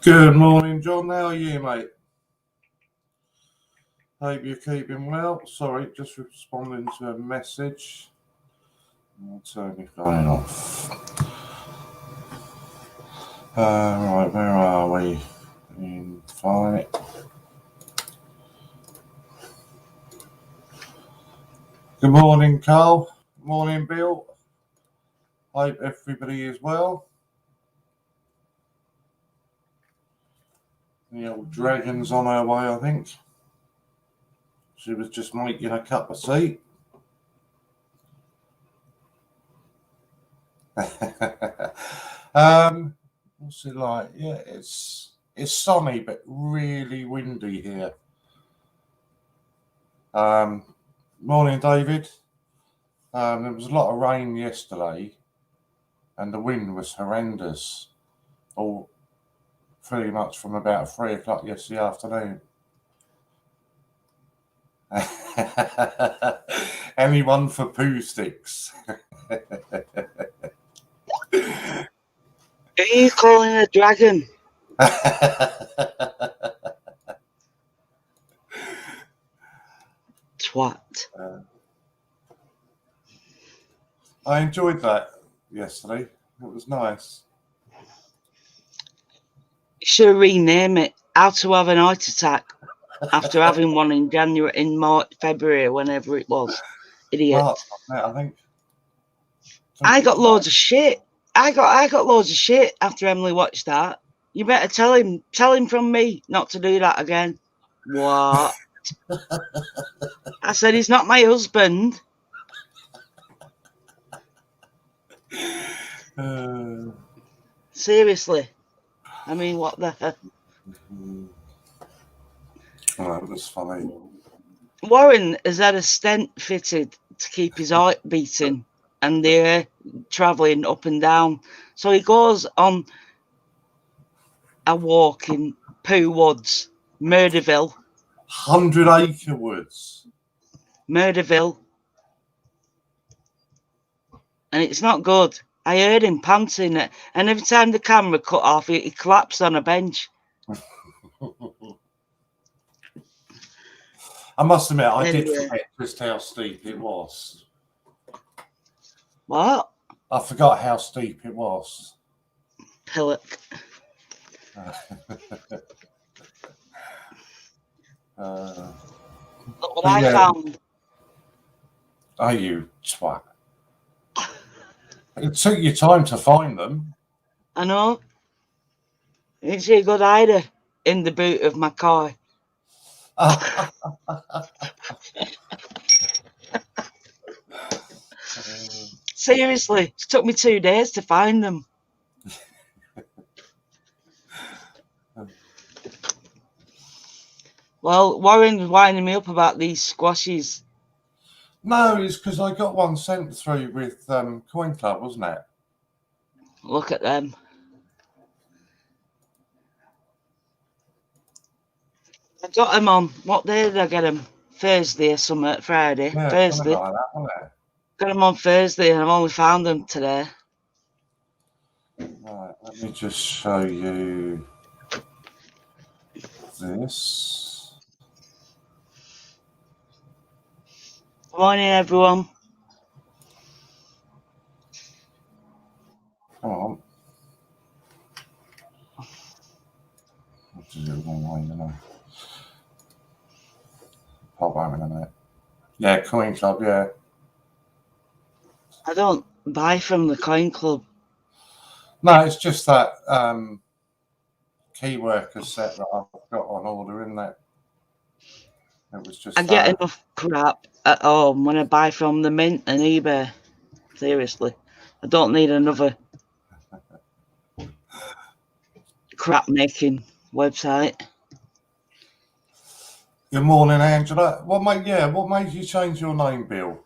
Good morning, John. How are you, mate? Hope you're keeping well. Sorry, just responding to a message. I'll turn my phone off. Right, where are we? Find it. Good morning, Carl. Morning, Bill. Hope everybody is well. The old dragon's on her way, I think. She was just making a cup of tea. What's it like? Yeah, it's sunny but really windy here. Morning, David. There was a lot of rain yesterday, and the wind was horrendous. All pretty much from about 3 o'clock yesterday afternoon. Anyone for poo sticks? Who are you calling a dragon? Twat. I enjoyed that yesterday. It was nice. You should rename it How to Have an Heart Attack after having one in January, in March, February, whenever it was. Idiot. I think. I got loads of shit. I got loads of shit after Emily watched that. You better tell him from me not to do that again. What? I said he's not my husband. Seriously. I mean, what the heck? Oh, that was funny. Warren has had a stent fitted to keep his heart beating, and they're travelling up and down. So he goes on a walk in Pooh Woods, Murderville. 100-acre woods. Murderville. And it's not good. I heard him panting, and every time the camera cut off, he collapsed on a bench. I must admit, I did forget just how steep it was. What? I forgot how steep it was. Pillock. Look what I found. Oh, you twat. It took you time to find them. I know. Didn't see a good hider in the boot of my car. Seriously, it took me 2 days to find them. Well, Warren's winding me up about these squashes. No, it's because I got one sent through with Coin Club, wasn't it? Look at them. I got them on, what day did I get them? Thursday or something, Friday. Yeah, Thursday. like that, wasn't it? Got them on Thursday, and I've only found them today. Right, let me just show you this. Good morning, everyone. Come on. What is it online, you know? Pop out in a minute. Yeah, Coin Club, yeah. I don't buy from the Coin Club. No, it's just that key worker set that I've got on order, isn't it? It was just I get enough crap at home when I buy from the Mint and eBay. Seriously. I don't need another crap making website. Good morning, Angela. What made you change your name, Bill?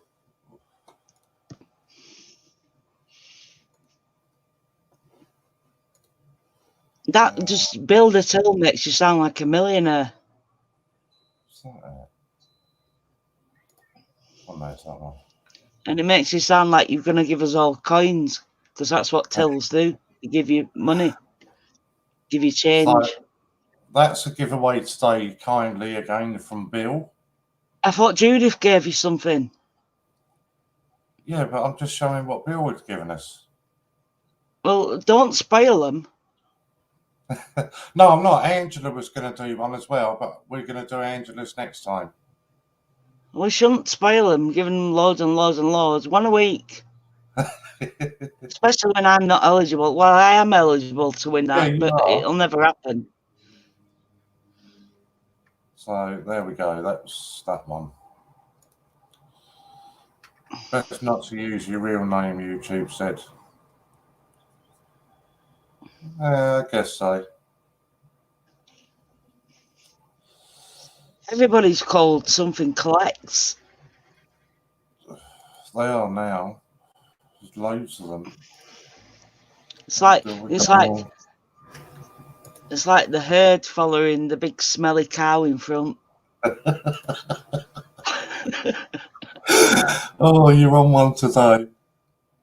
That just build a till makes you sound like a millionaire. What's that? Oh, no, it's that one. And it makes you sound like you're going to give us all coins, because that's what tills do. They give you money, give you change. So that's a giveaway today, kindly again from Bill. I thought Judith gave you something. Yeah, but I'm just showing what Bill had given us. Well, don't spoil them. No, I'm not. Angela was going to do one as well, but we're going to do Angela's next time. We shouldn't spoil them, giving them loads and loads and loads. One a week. Especially when I'm not eligible. Well, I am eligible to win that, but it'll never happen. So there we go. That's that one. Best not to use your real name, YouTube said. I guess so. Everybody's called something collects. They are now. There's loads of them. It's like the herd following the big smelly cow in front. Oh, you're on one today.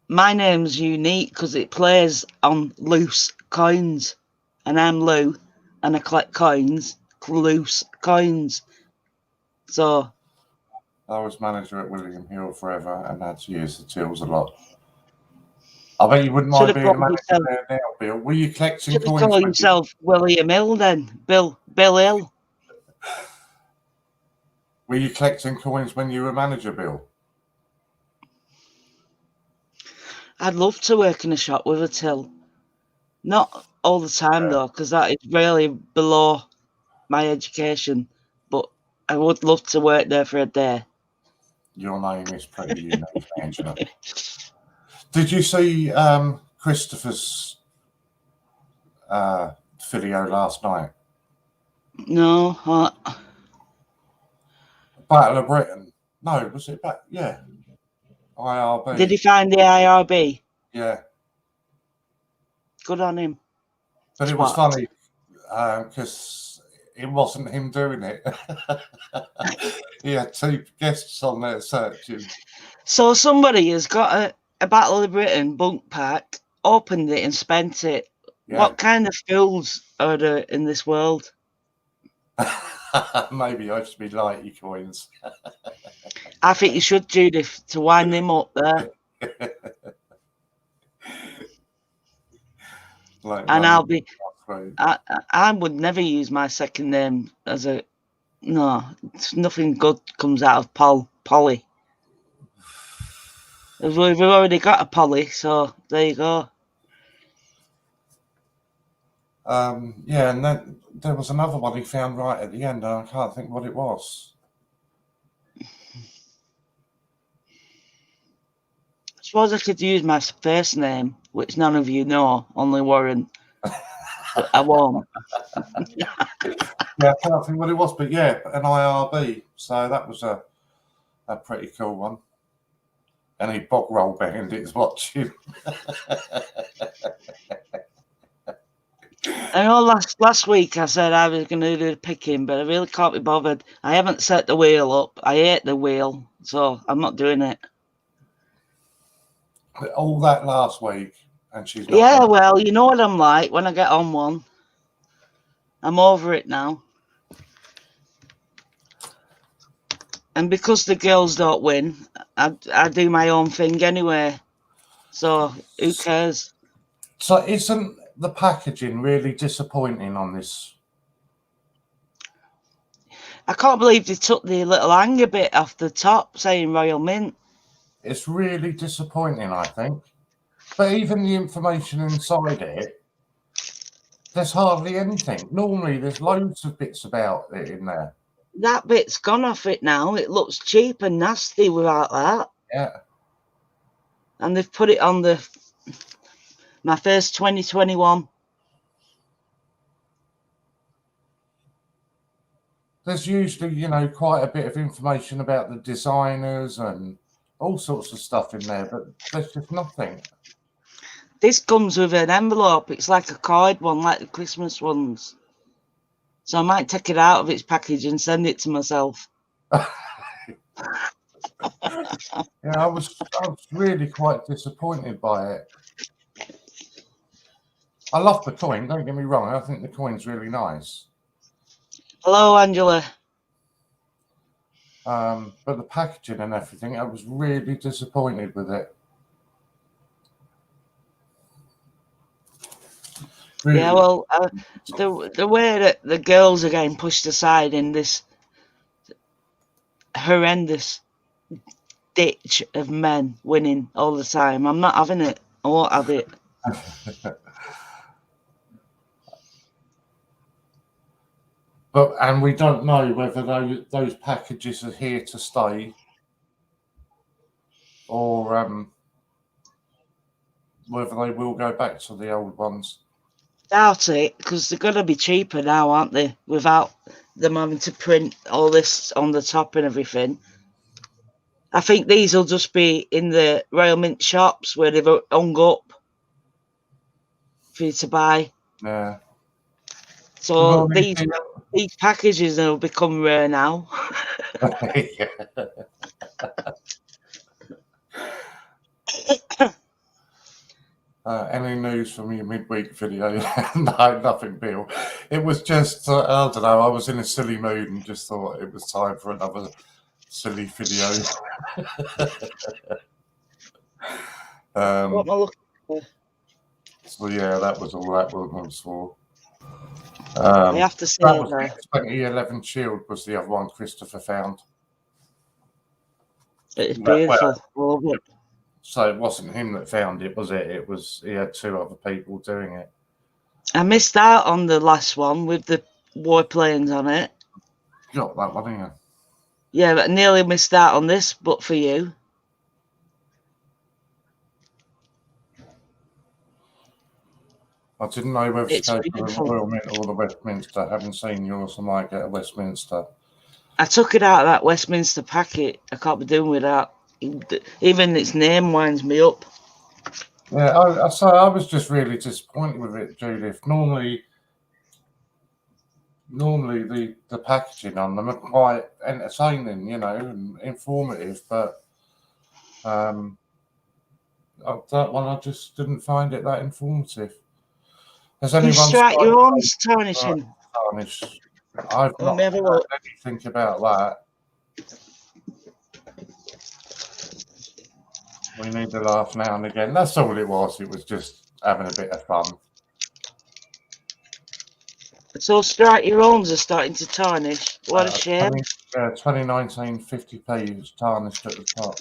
My name's unique because it plays on loose coins, and I'm Lou, and I collect coins, loose coins. So I was manager at William Hill forever and had to use the tills a lot. I bet you wouldn't mind being a manager there now, Bill. Were you collecting coins? Should have called yourself William Hill then, Bill Hill. Were you collecting coins when you were manager, Bill? I'd love to work in a shop with a till. Not all the time though, because that is really below my education. But I would love to work there for a day. Your name is pretty unique, Angela. Did you see Christopher's video last night? No. Battle of Britain. No, was it back? Yeah. IRB. Did he find the IRB? Yeah. Good on him. But it was funny because it wasn't him doing it. He had two guests on there searching. So somebody has got a Battle of Britain bunk pack, opened it and spent it. Yeah. What kind of fools are there in this world? Maybe I should be like your coins. I think you should, Judith, to wind him up there. And I'll be. I would never use my second name as a. No, nothing good comes out of Polly. We've already got a Polly, so there you go. Yeah, and then there was another one he found right at the end, and I can't think what it was. I suppose I could use my first name, which none of you know, only Warren. But I won't. Yeah, I can't think what it was, but yeah, an IRB. So that was a pretty cool one. And he bog roll behind it is watching. I know last week I said I was going to do the picking, but I really can't be bothered. I haven't set the wheel up. I hate the wheel, so I'm not doing it. All that last week, and she's not. Yeah, well, you know what I'm like when I get on one. I'm over it now. And because the girls don't win, I do my own thing anyway. So who cares? So isn't the packaging really disappointing on this? I can't believe they took the little hanger bit off the top saying Royal Mint. It's really disappointing, I think. But even the information inside it, there's hardly anything. Normally, there's loads of bits about it in there. That bit's gone off it now. It looks cheap and nasty without that. Yeah. And they've put it on my first 2021. There's usually, you know, quite a bit of information about the designers and all sorts of stuff in there, but there's just nothing. This comes with an envelope. It's like a card one, like the Christmas ones. So I might take it out of its package and send it to myself. Yeah, I was really quite disappointed by it. I love the coin, don't get me wrong. I think the coin's really nice. Hello, Angela. But the packaging and everything, I was really disappointed with it. Really. Yeah, well, the way that the girls are getting pushed aside in this horrendous ditch of men winning all the time, I'm not having it. I won't have it. And we don't know whether those packages are here to stay or whether they will go back to the old ones. Doubt it, because they're going to be cheaper now, aren't they? Without them having to print all this on the top and everything. I think these will just be in the Royal Mint shops where they've hung up for you to buy. Yeah. So these packages will become rare now. Any news from your midweek video? No, nothing, Bill. It was just, I don't know, I was in a silly mood and just thought it was time for another silly video. What am I looking for? So yeah, that was all that was for. I have to say that was 2011 Shield was the other one Christopher found. It's beautiful. Well, so it wasn't him that found it, was it? He had two other people doing it. I missed out on the last one with the warplanes on it. You got that one, didn't you? Yeah, but I nearly missed out on this, but for you. I didn't know whether It's to go beautiful. for the Royal Mint or the Westminster. Having seen yours, I might get a Westminster. I took it out of that Westminster packet. I can't be doing with that. Even its name winds me up. Yeah, I was just really disappointed with it, Judith. Normally the packaging on them are quite entertaining, you know, and informative, but that one I just didn't find it that informative. Has anyone strike your own tarnishing? Tarnish. I've not heard anything about that. We need to laugh now and again. That's all it was. It was just having a bit of fun. So strike your owns are starting to tarnish. What a shame. 2019 50p is tarnished at the top.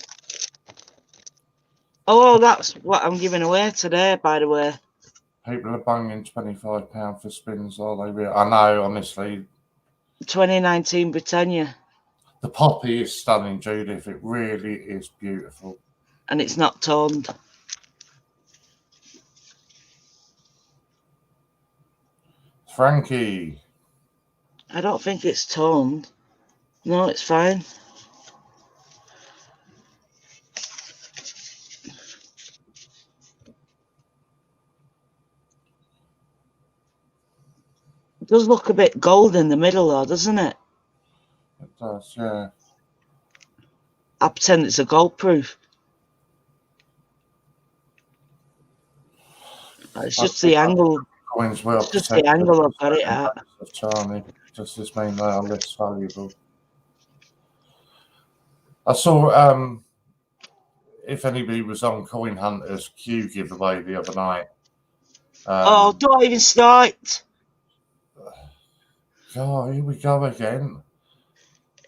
Oh, that's what I'm giving away today, by the way. People are bunging £25 for spins, are they? I know, honestly. 2019 Britannia. The poppy is stunning, Judith. It really is beautiful. And it's not toned. Frankie. I don't think it's toned. No, it's fine. It does look a bit gold in the middle though, doesn't it? It does, yeah. I pretend it's a gold proof. It's just the angle. Coins well it's just the angle I've got it at. Charming. Does this mean they are less valuable? I saw if anybody was on Coin Hunter's Q giveaway the other night. Oh, don't even start. God, here we go again.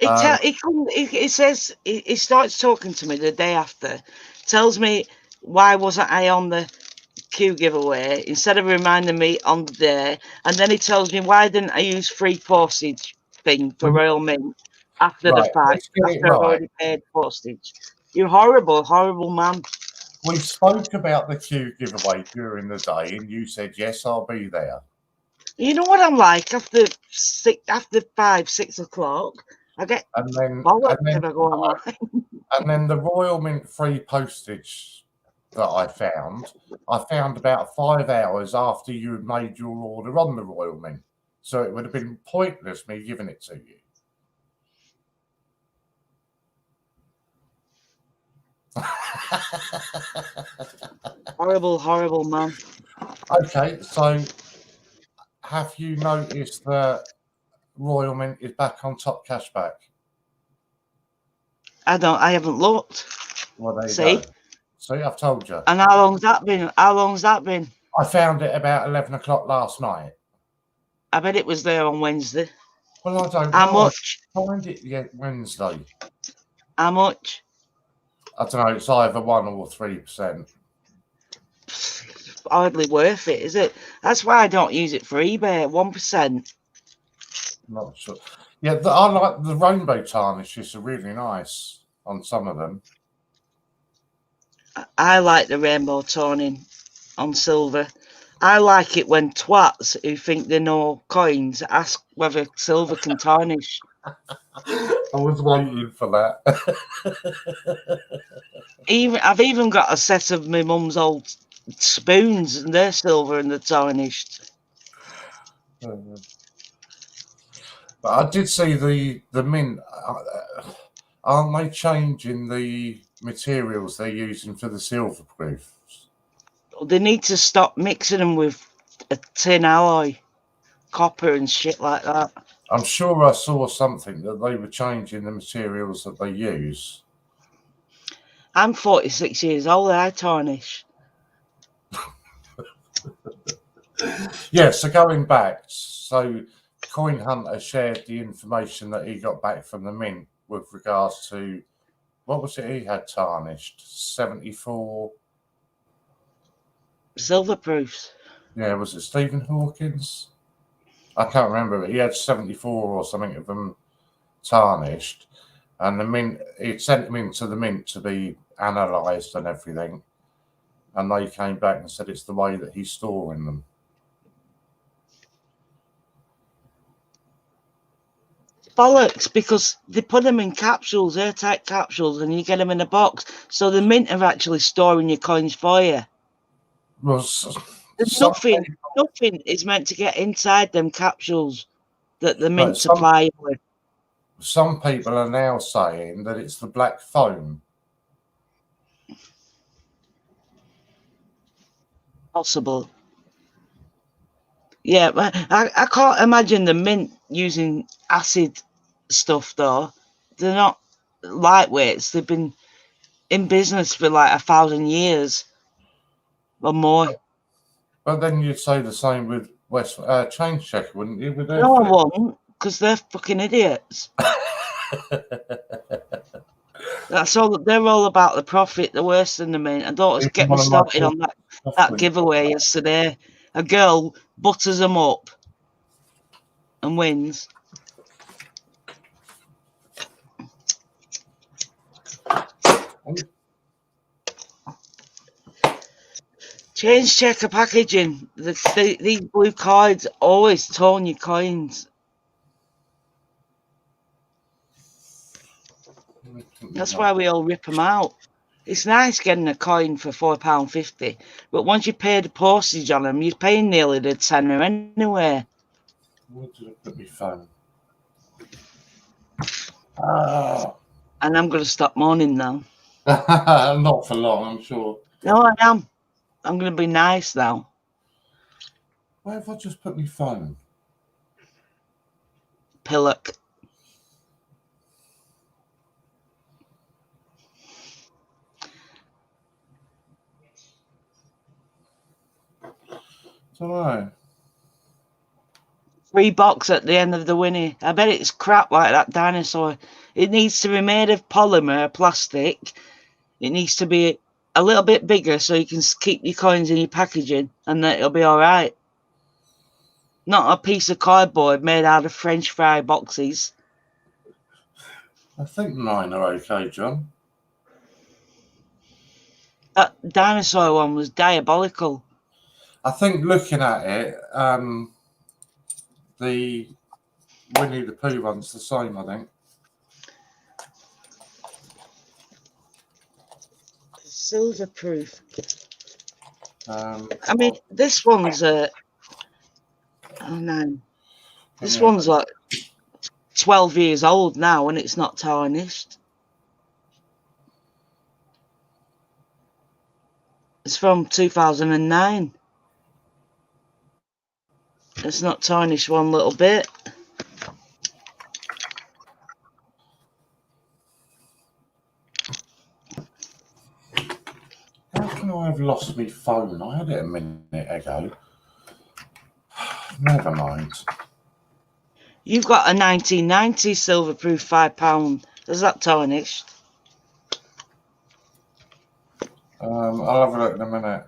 It says he starts talking to me the day after, tells me why wasn't I on the Q giveaway instead of reminding me on the day? And then he tells me, why didn't I use free postage thing for Royal Mint after the fight, let's get it after I've right. already paid postage? You're horrible, horrible man. We spoke about the Q giveaway during the day, and you said, yes, I'll be there. You know what I'm like after 5, 6 o'clock? I get bollocks if I go online. And then the Royal Mint free postage that I found about 5 hours after you had made your order on the Royal Mint. So it would have been pointless me giving it to you. Horrible, horrible man. Okay, so have you noticed that Royal Mint is back on top cashback? I haven't looked. Well, there you See? go. See, I've told you. And how long's that been? How long's that been? I found it about 11 o'clock last night. I bet it was there on Wednesday. Well, I don't How know. much? I find it yet Wednesday. How much? I don't know. It's either 1 or 3%. Hardly worth it, is it? That's why I don't use it for eBay. 1%. Not sure. Yeah, I like the rainbow tarnishes are really nice on some of them. I like the rainbow toning on silver. I like it when twats who think they know coins ask whether silver can tarnish. I was waiting for that. I've even got a set of my mum's old spoons, and they're silver and they're tarnished. But I did see the mint. Aren't they changing the materials they're using for the silver proofs? They need to stop mixing them with a tin alloy, copper and shit like that. I'm sure I saw something that they were changing the materials that they use. I'm 46 years old. I tarnish. Yeah, so going back, so Coin Hunter shared the information that he got back from the mint with regards to, what was it he had tarnished? 74 silver proofs. Yeah, was it Stephen Hawkins? I can't remember, but he had 74 or something of them tarnished, and the mint, he'd sent them into the mint to be analysed and everything, and they came back and said it's the way that he's storing them. Bollocks, because they put them in capsules, airtight capsules, and you get them in a box. So the mint are actually storing your coins for you. Well, nothing is meant to get inside them capsules that the mint supply you with. Some people are now saying that it's the black foam. Possible. Yeah, but I can't imagine the mint using acid stuff, though. They're not lightweights. They've been in business for like 1,000 years or more. But then you'd say the same with Change Checker, wouldn't you? No, I won't, because they're fucking idiots. That's all. They're all about the profit. They're worse than the mint. And don't get me started on that giveaway yesterday. A girl butters them up and wins. Change checker packaging. These blue cards always tone your coins. That's why we all rip them out. It's nice getting a coin for £4.50, but once you pay the postage on them, you're paying nearly the tenner anyway. Where did I put my phone? And I'm going to stop moaning now. Not for long, I'm sure. No, I am. I'm going to be nice now. Where have I just put my phone? Pillock. Don't know. Free box at the end of the Winnie. I bet it's crap like that dinosaur. It needs to be made of polymer, plastic. It needs to be a little bit bigger so you can keep your coins in your packaging, and then it'll be all right. Not a piece of cardboard made out of French fry boxes. I think mine are okay, John. That dinosaur one was diabolical. I think looking at it, the Winnie the Pooh one's the same, I think. Silver proof. I mean, this one's oh no. This one's like 12 years old now and it's not tarnished. It's from 2009. It's not tarnished one little bit. How can I have lost my phone? I had it a minute ago. Never mind. You've got a 1990 silver proof £5. Is that tarnished? I'll have a look in a minute.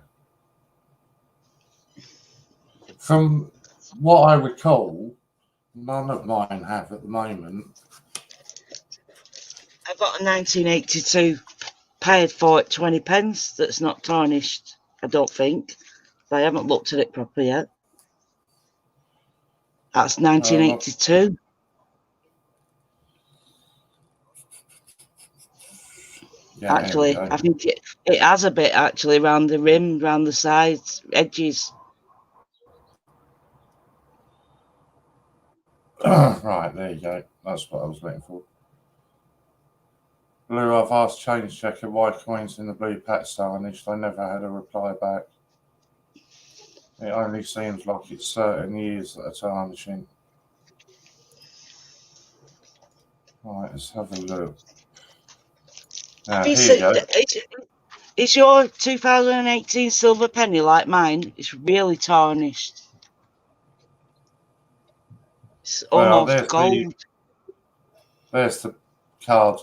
From what I recall, none of mine have at the moment. I've got a 1982, paid for it 20 pence, that's not tarnished, I don't think. But I haven't looked at it properly yet. That's 1982. Yeah, actually, I think it has a bit actually around the rim, around the sides, edges. Right, there you go. That's what I was waiting for. Blue, I've asked Change Checker why coins in the blue patch tarnished. I never had a reply back. It only seems like it's certain years that are tarnishing. Right, let's have a look. Now, here you go. Is your 2018 silver penny like mine? It's really tarnished. It's almost gold. There's the card.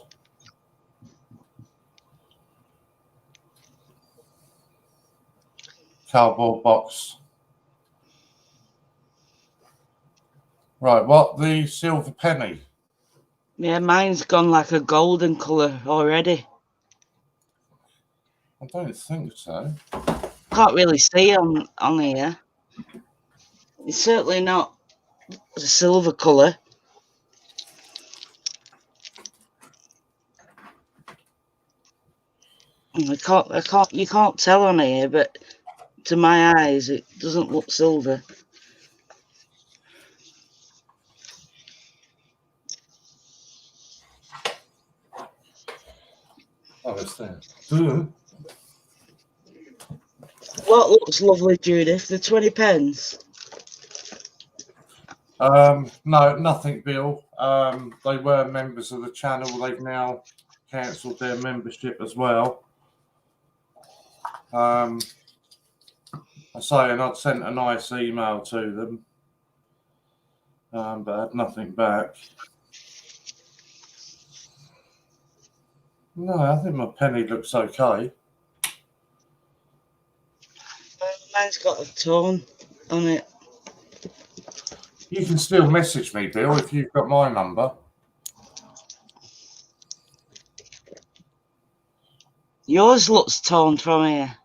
Cardboard box. Right, what? The silver penny? Yeah, mine's gone like a golden colour already. I don't think so. Can't really see on here. It's certainly not a silver colour. You can't tell on here, but to my eyes, it doesn't look silver. Oh, it's there. What looks lovely, Judith? The 20 pence? No, nothing, Bill. They were members of the channel. They've now cancelled their membership as well. I say, and I'd sent a nice email to them, but I had nothing back. No, I think my penny looks okay. Mine's got a tone on it. You can still message me, Bill, if you've got my number. Yours looks toned from here.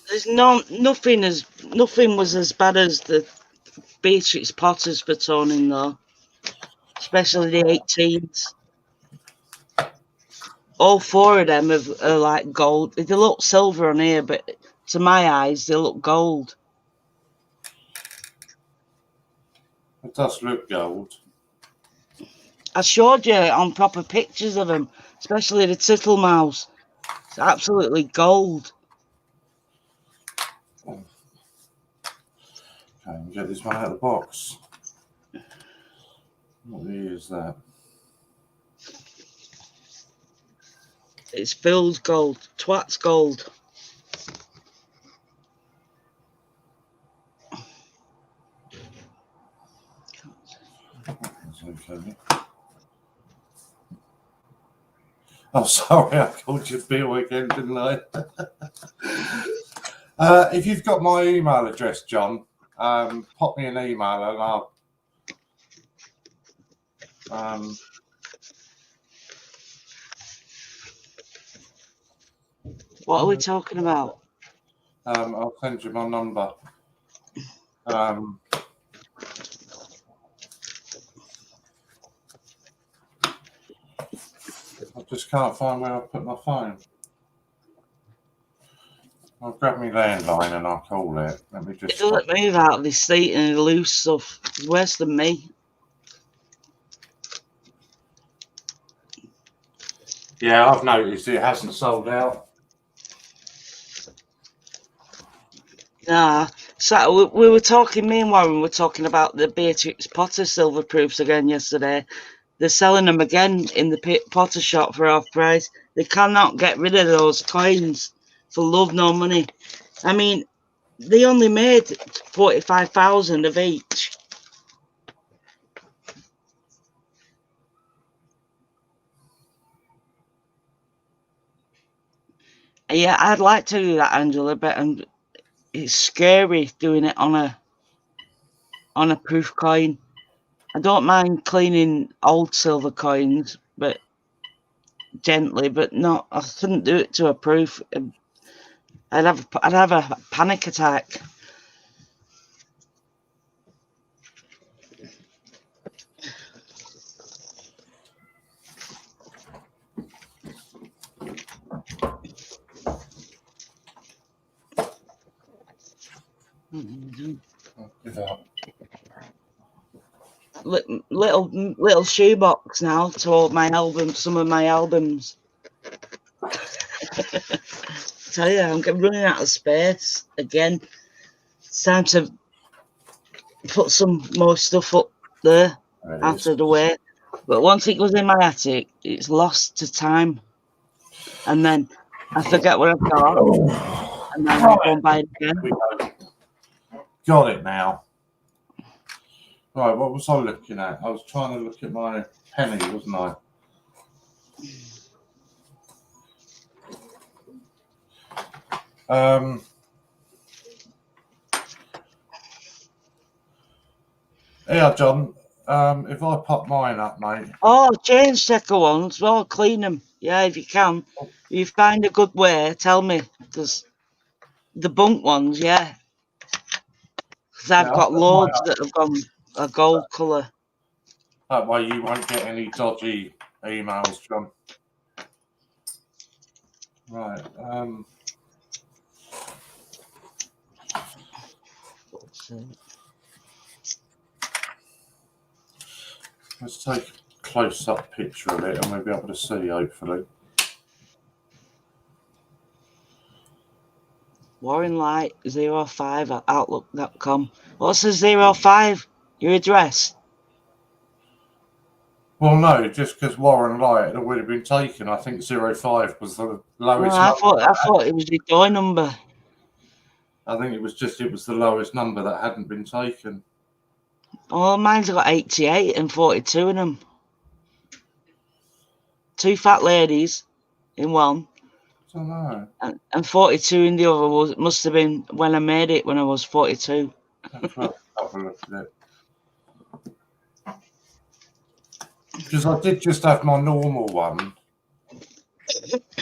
There's nothing was as bad as the Beatrix Potters for toning though, especially the 18s. All four of them are like gold. They look silver on here, but to my eyes, they look gold. It does look gold. I showed you on proper pictures of them, especially the Tittlemouse. It's absolutely gold. Okay, get this one out of the box. What is that? It's filled gold. Twat's gold. Okay. Oh, sorry, I called you Bill again, didn't I? If you've got my email address, John, pop me an email and I'll. What are we talking about? I'll send you my number. I just can't find where I put my phone. I'll grab my landline and I'll call it. Let me just. It doesn't move out of this seat and loose stuff. It's worse than me. Yeah, I've noticed it hasn't sold out. Nah. So we were talking, me and Warren were talking about the Beatrix Potter silver proofs again yesterday. They're selling them again in the Potter shop for half price. They cannot get rid of those coins for love nor money. I mean, they only made 45,000 of each. Yeah, I'd like to do that, Angela, but it's scary doing it on a proof coin. I don't mind cleaning old silver coins, but gently, but not. I couldn't do it to a proof. I'd have a panic attack. I'll give up. Little shoebox now to hold my album, some of my albums. Tell you, I'm running out of space again. It's time to put some more stuff up there out of the way. But once it goes in my attic, it's lost to time, and then I forget what I've got, and then I go and buy it again. Got it now. Right, what was I looking at? I was trying to look at my penny, wasn't I? Yeah, John. If I pop mine up, mate. Oh, change checker ones. Well, clean them. Yeah, if you can. If you find a good way, tell me. Because the bunk ones, yeah. Because I've got loads that have gone a gold colour. That way you won't get any dodgy emails, John. Right. Let's take a close-up picture of it and we'll be able to see, hopefully. WarrenLight05 at outlook.com. What's the 05? Your address? Well, no, just because Warren Light would have been taken. I think 05 was the lowest I number. thought it was your door number. I think it was the lowest number that hadn't been taken. Oh, mine's got 88 and 42 in them. 2 fat ladies in one. I don't know. And 42 in the other must have been when I made it when I was 42. Let's have a look at it. Because I did just have my normal one.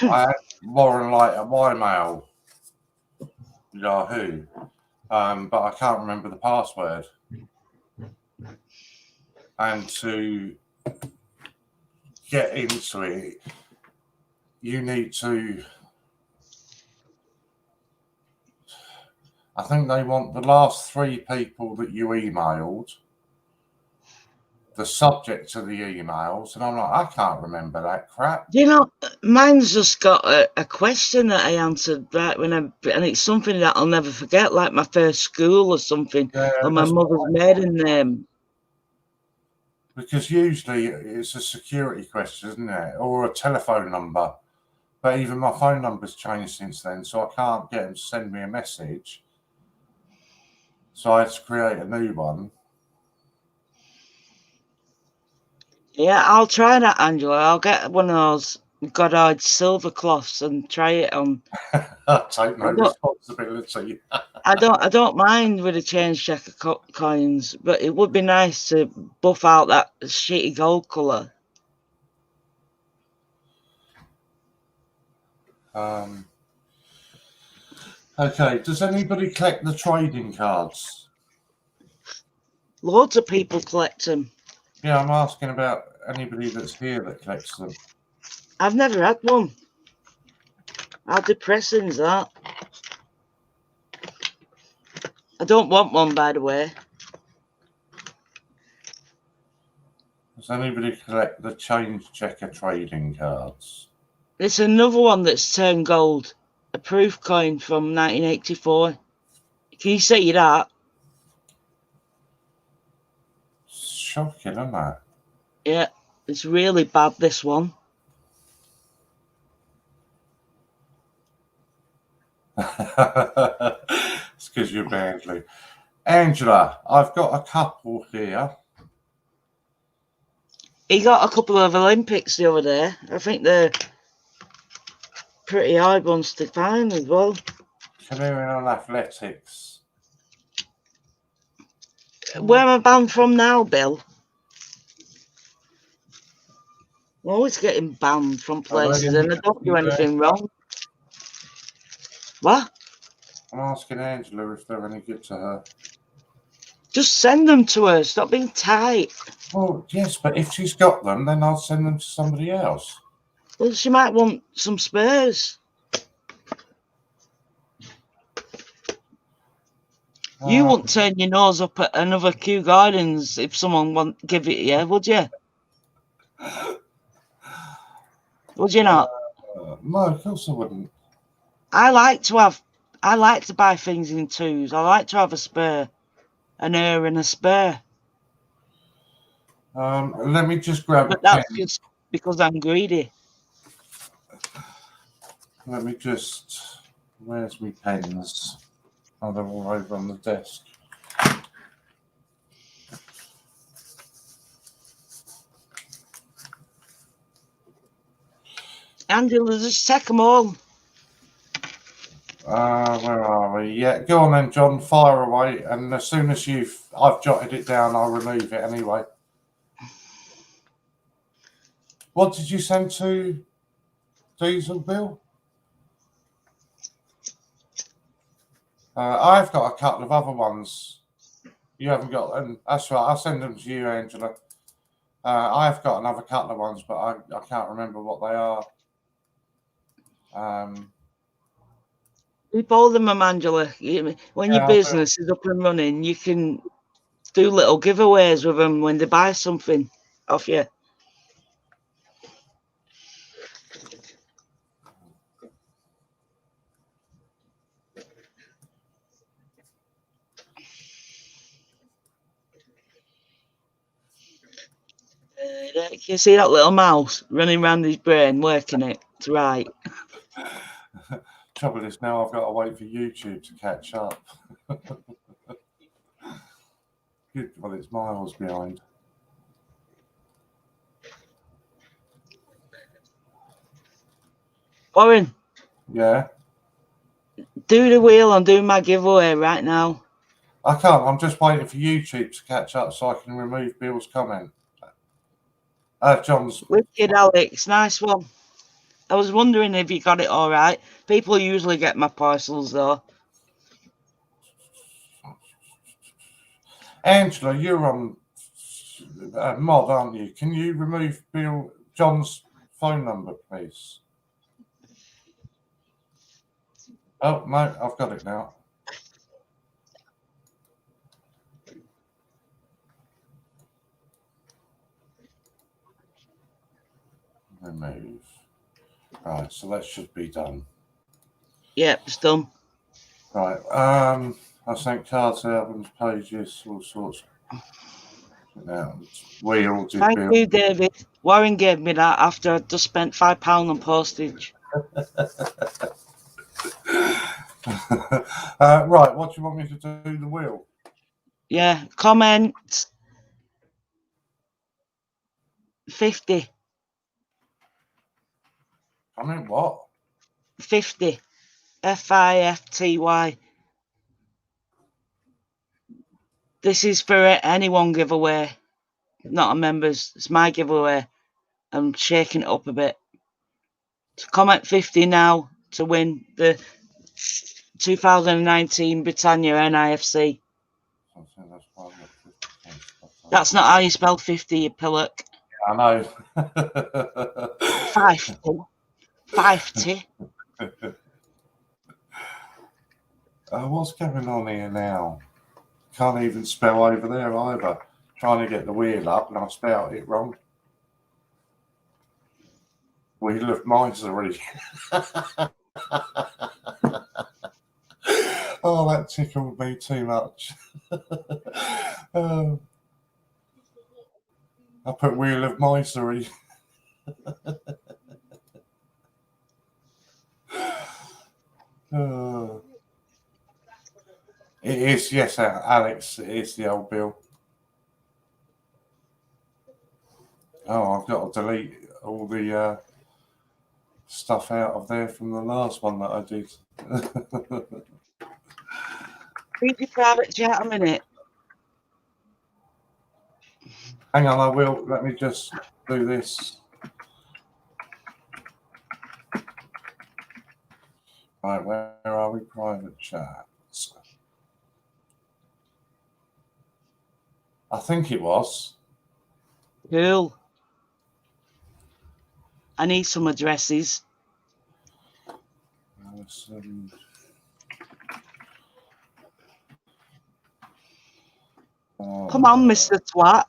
I had Warren Light at my mail, Yahoo, but I can't remember the password. And to get into it, you need to. I think they want the last 3 people that you emailed, the subject of the emails, and I'm like, I can't remember that crap. You know, mine's just got a question that I answered right and it's something that I'll never forget, like my first school or something, or my mother's maiden name. Because usually it's a security question, isn't it, or a telephone number? But even my phone number's changed since then, so I can't get them to send me a message. So I had to create a new one. Yeah, I'll try that, Angela. I'll get one of those Goddard silver cloths and try it on. I take no I don't, responsibility. I don't mind with a change checker coins, but it would be nice to buff out that shitty gold colour. Okay, does anybody collect the trading cards? Loads of people collect them. Yeah, I'm asking about anybody that's here that collects them. I've never had one. How depressing is that? I don't want one, by the way. Does anybody collect the change checker trading cards? It's another one that's turned gold. A proof coin from 1984. Can you see that? Shocking, isn't that? Yeah, it's really bad, this one. It's because you're badly. Angela, I've got a couple here. He got a couple of Olympics the other day. I think they're pretty hard ones to find as well. Canoeing on athletics. Where am I banned from now, Bill? I'm always getting banned from places and I don't do anything wrong. What? I'm asking Angela if they're any good to her. Just send them to her. Stop being tight. Well, yes, but if she's got them, then I'll send them to somebody else. Well, she might want some spares. You wouldn't turn your nose up at another Kew Gardens if someone give it you, would you? Would you not? No, of course I wouldn't. I like to buy things in twos. I like to have a spare, an air and a spare. Let me just grab But a that's pen. just because I'm greedy. Let me just... Where's my pens? Oh, they're all over on the desk. Angela, just take them all. Where are we? Yeah, go on then, John. Fire away, and as soon as I've jotted it down, I'll remove it anyway. What did you send to Diesel, Bill? I've got a couple of other ones. You haven't got them. That's right. I'll send them to you, Angela. I've got another couple of ones, but I can't remember what they are. Keep all of them, Angela. When your business is up and running, you can do little giveaways with them when they buy something off you. You see that little mouse running around his brain, working it to right. Trouble is now I've got to wait for YouTube to catch up. Good, well, it's miles behind. Warren. Yeah? Do the wheel and do my giveaway right now. I can't. I'm just waiting for YouTube to catch up so I can remove Bill's comment. John's. Wicked, Alex. Nice one. I was wondering if you got it all right. People usually get my parcels, though. Angela, you're on mod, aren't you? Can you remove John's phone number, please? Oh, no, I've got it now. Remove. Right, so that should be done. Yep, it's done. Right. I sent cards, albums, pages, all sorts. Thank you, David. Warren gave me that after I just spent £5 on postage. Right, what do you want me to do? The wheel? Yeah, comment. 50. I mean, what? 50. FIFTY. This is for anyone giveaway, not a members. It's my giveaway. I'm shaking it up a bit. So comment 50 now to win the 2019 Britannia NIFC. That's not how you spell 50, you pillock. I know. 50. What's going on here now? Can't even spell over there either. Trying to get the wheel up and I spelled it wrong. Wheel of misery. Oh, that tickled me too much. I put wheel of misery. It is, yes, Alex. It is the old bill. Oh, I've got to delete all the stuff out of there from the last one that I did. Read your private chat a minute. Hang on, I will. Let me just do this. Right, where are we? Private chats. I think it was. Cool. I need some addresses. Come on, Mr. Twat.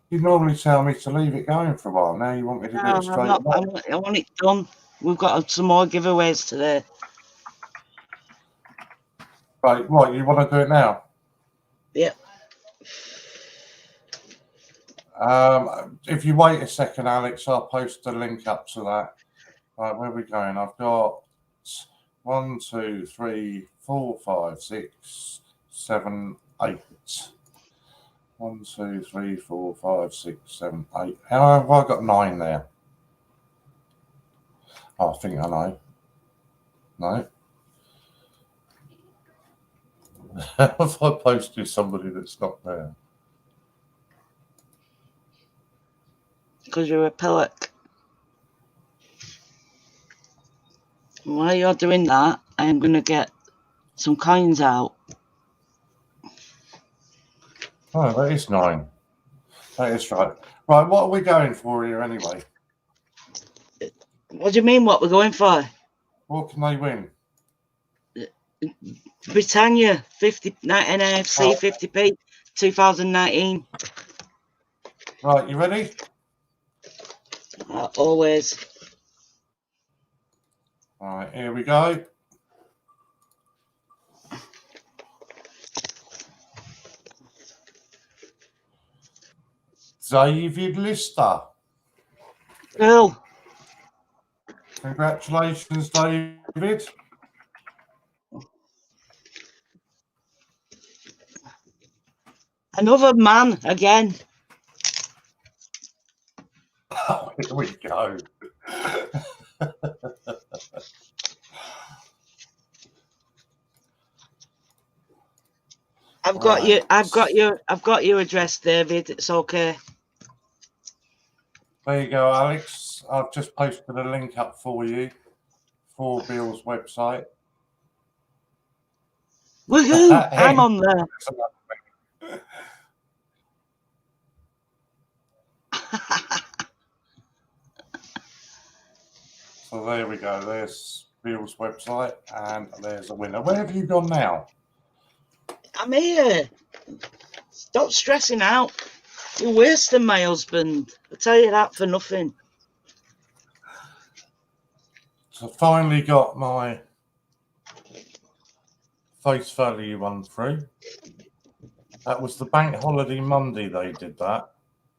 You normally tell me to leave it going for a while. Now you want me to do it straight away. I want it done. We've got some more giveaways today. Right, what? You want to do it now? Yep. If you wait a second, Alex, I'll post a link up to that. Right, where are we going? I've got 1, 2, 3, 4, 5, 6, 7, 8. 1, 2, 3, 4, 5, 6, 7, 8. How have I got 9 there? Oh, I think I know. No. How have I posted somebody that's not there? Because you're a pillock. While you're doing that, I'm going to get some coins out. Oh, that is 9. That is right. Right, what are we going for here anyway? What do you mean, what we're going for? What can they win? Britannia, 50, NFC, 50p, 2019. Right, you ready? Always. All right, here we go. David Lister. Cool. Congratulations, David. Another man again. Oh, here we go. I've got your address, David. It's okay. There you go, Alex. I've just posted a link up for you for Bill's website. Woohoo! I'm on there. So there we go. There's Bill's website, and there's a winner. Where have you gone now? I'm here. Stop stressing out. You're worse than my husband. I'll tell you that for nothing. So I finally got my face value one through. That was the bank holiday Monday they did that.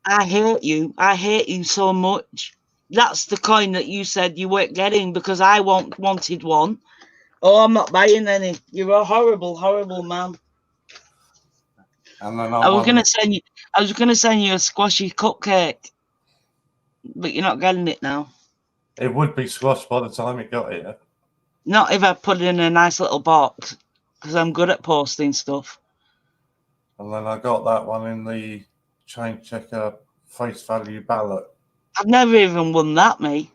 I hate you. I hate you so much. That's the coin that you said you weren't getting because I wanted one. Oh, I'm not buying any. You're a horrible, horrible man. And then I was gonna send you a squashy cupcake, but you're not getting it now. It would be squashed by the time it got here. Not if I put it in a nice little box, because I'm good at posting stuff. And then I got that one in the chain checker face value ballot. I've never even won that, me.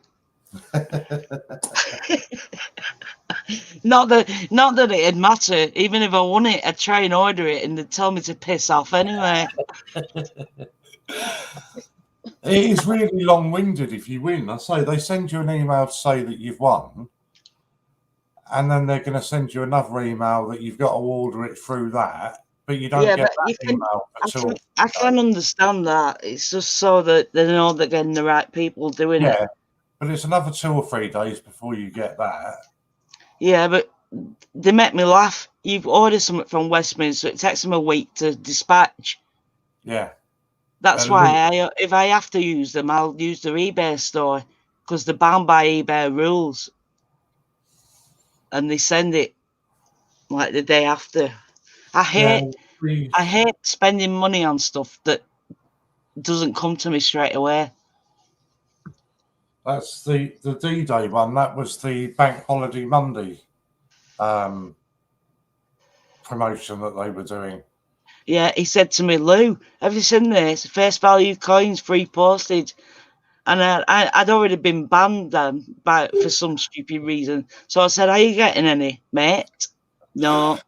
Not that it'd matter. Even if I won it, I'd try and order it, and they'd tell me to piss off anyway. It is really long-winded if you win. I say they send you an email to say that you've won, and then they're going to send you another email that you've got to order it through that, but you don't get that email for I can understand that. It's just so that they know they're getting the right people doing it. Yeah, but it's another 2 or 3 days before you get that. Yeah, but they make me laugh. You've ordered something from Westminster, it takes them a week to dispatch. Yeah. That's why if I have to use them, I'll use their eBay store, because they're bound by eBay rules. And they send it like the day after. I hate spending money on stuff that doesn't come to me straight away. That's the D-Day one. That was the Bank Holiday Monday promotion that they were doing. Yeah, he said to me, Lou, have you seen this? Face value coins, free postage. And I'd already been banned for some stupid reason. So I said, are you getting any, mate? No.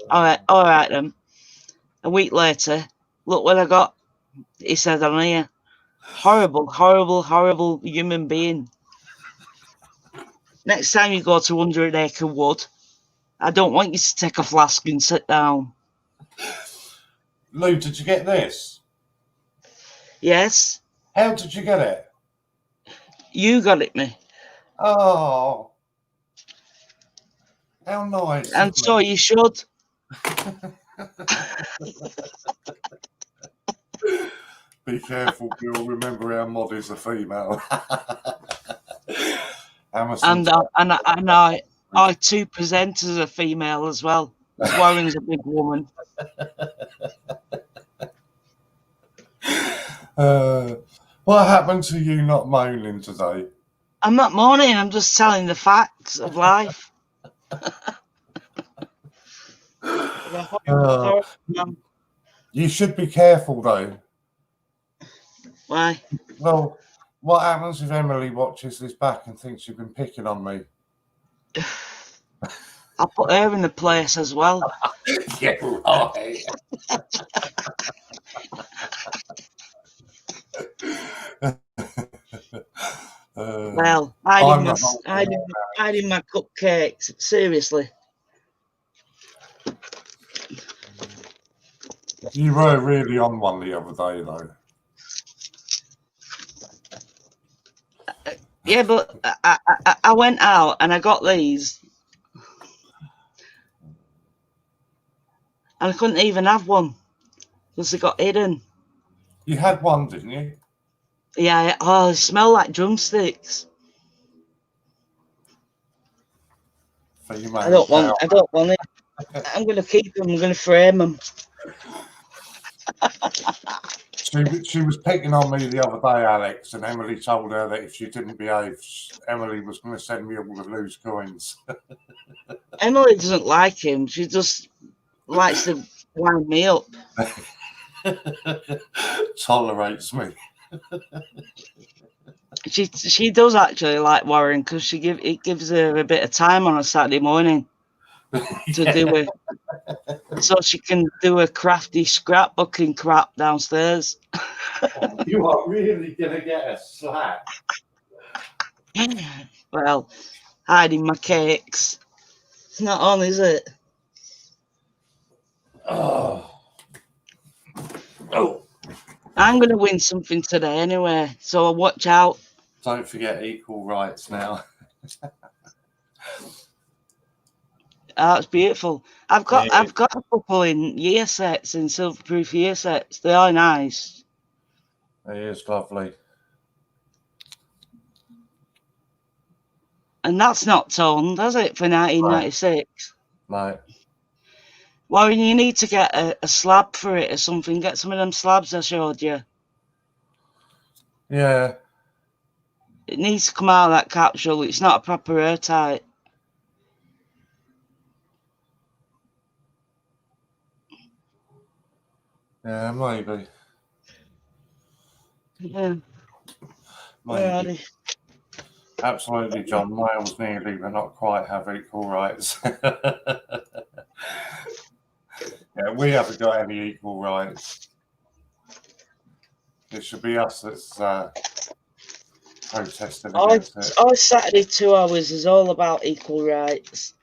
All right then. A week later, look what I got. He said on here, horrible, horrible, horrible human being. Next time you go to 100 Acre Wood, I don't want you to take a flask and sit down. Lou, did you get this? Yes. How did you get it? You got it, me. Oh. How nice. And so you should. Be careful, Bill. Remember our mod is a female. And I too present as a female as well. Warren's a big woman. What happened to you not moaning today? I'm not moaning, I'm just telling the facts of life. You should be careful though. Why? Well, what happens if Emily watches this back and thinks you've been picking on me? I'll put her in the place as well. Yeah, right. Well, hiding my cupcakes. Seriously. You were really on one the other day, though. Yeah, but I went out and I got these. And I couldn't even have one because they got hidden. You had one, didn't you? Yeah. Oh, they smell like drumsticks. I don't want it. I'm going to keep them. I'm going to frame them. She was picking on me the other day, Alex, and Emily told her that if she didn't behave, Emily was going to send me all the LouzCoins. Emily doesn't like him. She just likes to wind me up. Tolerates me. She does actually like Warren because it gives her a bit of time on a Saturday morning to do it, so she can do a crafty scrapbooking crap downstairs. You are really gonna get a slap. Well, hiding my cakes. It's not on, is it? Oh. I'm going to win something today anyway, so watch out. Don't forget equal rights now. Oh, it's beautiful. I've got a couple in year sets, in silverproof year sets. They are nice. It is lovely. And that's not toned, has it, for 1996? No. Warren, you need to get a slab for it or something. Get some of them slabs I showed you. Yeah. It needs to come out of that capsule. It's not a proper airtight. Yeah, maybe. Yeah. Where are they? Absolutely, John. Wales nearly, but not quite, have equal rights. Yeah, we haven't got any equal rights. It should be us that's protesting against it. Our Saturday 2 hours is all about equal rights.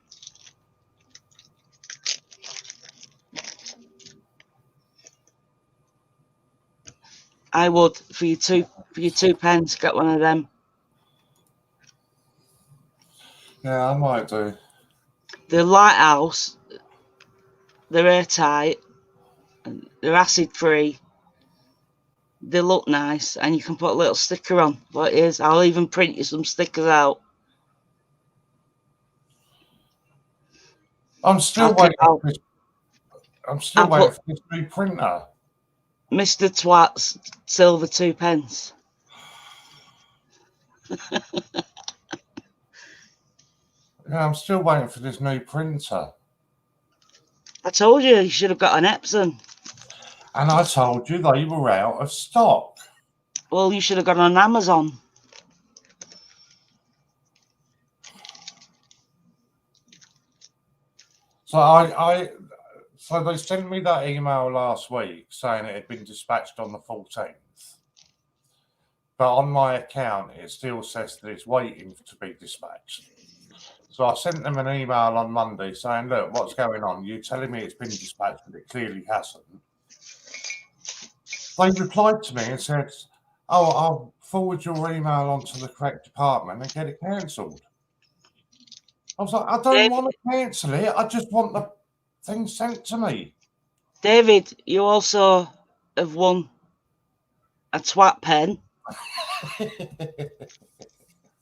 I would for your two pence get one of them. Yeah, I might do. The Lighthouse, they're airtight, they're acid free, they look nice, and you can put a little sticker on what it is. I'll even print you some stickers out. I'm still waiting for this new printer. Mr. Twat's silver 2 pence. Yeah, I'm still waiting for this new printer. I told you should have got an Epson. And I told you they were out of stock. Well, you should have got on Amazon. So they sent me that email last week saying it had been dispatched on the 14th. But on my account, it still says that it's waiting to be dispatched. So I sent them an email on Monday saying, look, what's going on? You're telling me it's been dispatched, but it clearly hasn't. They replied to me and said, oh, I'll forward your email onto the correct department and get it cancelled. I was like, I don't want to cancel it. I just want the thing sent to me. David, you also have won a twat pen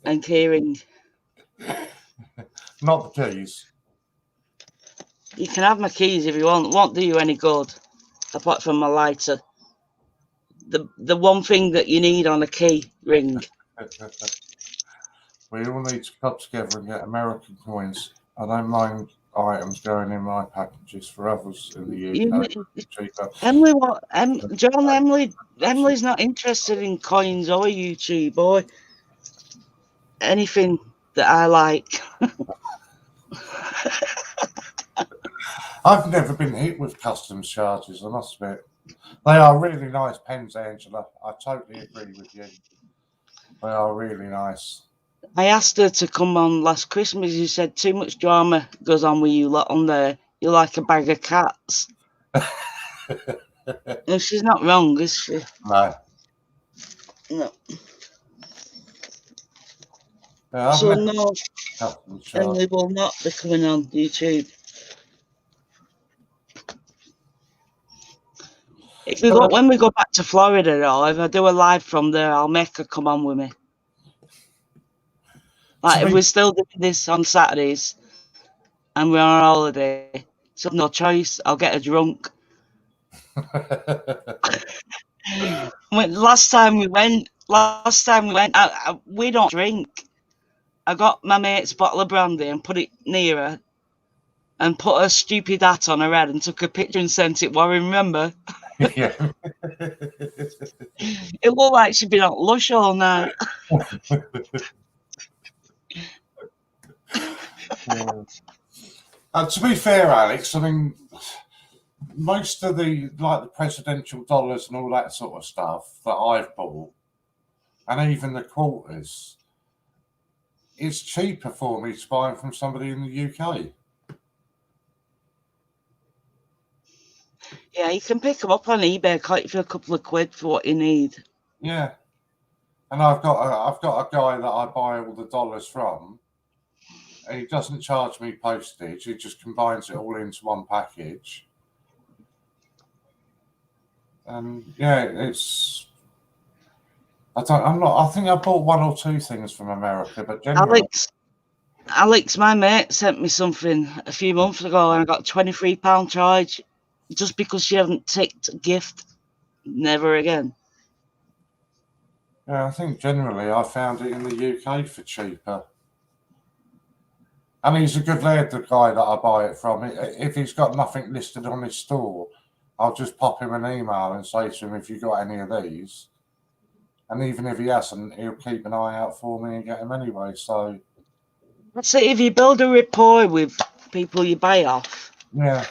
and keyring. Not the keys. You can have my keys if you want. It won't do you any good, apart from my lighter. The one thing that you need on a key ring. We all need to come together and get American coins. I don't mind items going in my packages for others in the UK. Cheaper. Emily's not interested in coins or YouTube or anything that I like. I've never been hit with customs charges, I must admit. They are really nice pens, Angela. I totally agree with you. They are really nice. I asked her to come on last Christmas. She said too much drama goes on with you lot on there. You're like a bag of cats. No, she's not wrong, is she? No. No. Yeah, so no, Emily will not be coming on YouTube. When we go back to Florida, though, if I do a live from there, I'll make her come on with me. Like, if we're still doing this on Saturdays and we're on holiday, so no choice, I'll get her drunk. Last time we went, we don't drink. I got my mate's bottle of brandy and put it near her and put her stupid hat on her head and took a picture and sent it. Warren, remember? Yeah. It looked like she'd been on Lush all night. To be fair, Alex, I mean, most of the presidential dollars and all that sort of stuff that I've bought, and even the quarters, it's cheaper for me to buy them from somebody in the UK. Yeah, you can pick them up on eBay quite for a couple of quid for what you need. Yeah, and I've got a guy that I buy all the dollars from, and he doesn't charge me postage. He just combines it all into one package. And yeah, I think I bought one or two things from America, but generally, Alex, my mate, sent me something a few months ago and I got £23 charge just because she hadn't ticked gift. Never again. Yeah, I think generally I found it in the UK for cheaper. And he's a good lad, the guy that I buy it from. If he's got nothing listed on his store, I'll just pop him an email and say to him, if you got any of these. And even if he hasn't, he'll keep an eye out for me and get them anyway. So That's it. If you build a rapport with people you buy off. yeah.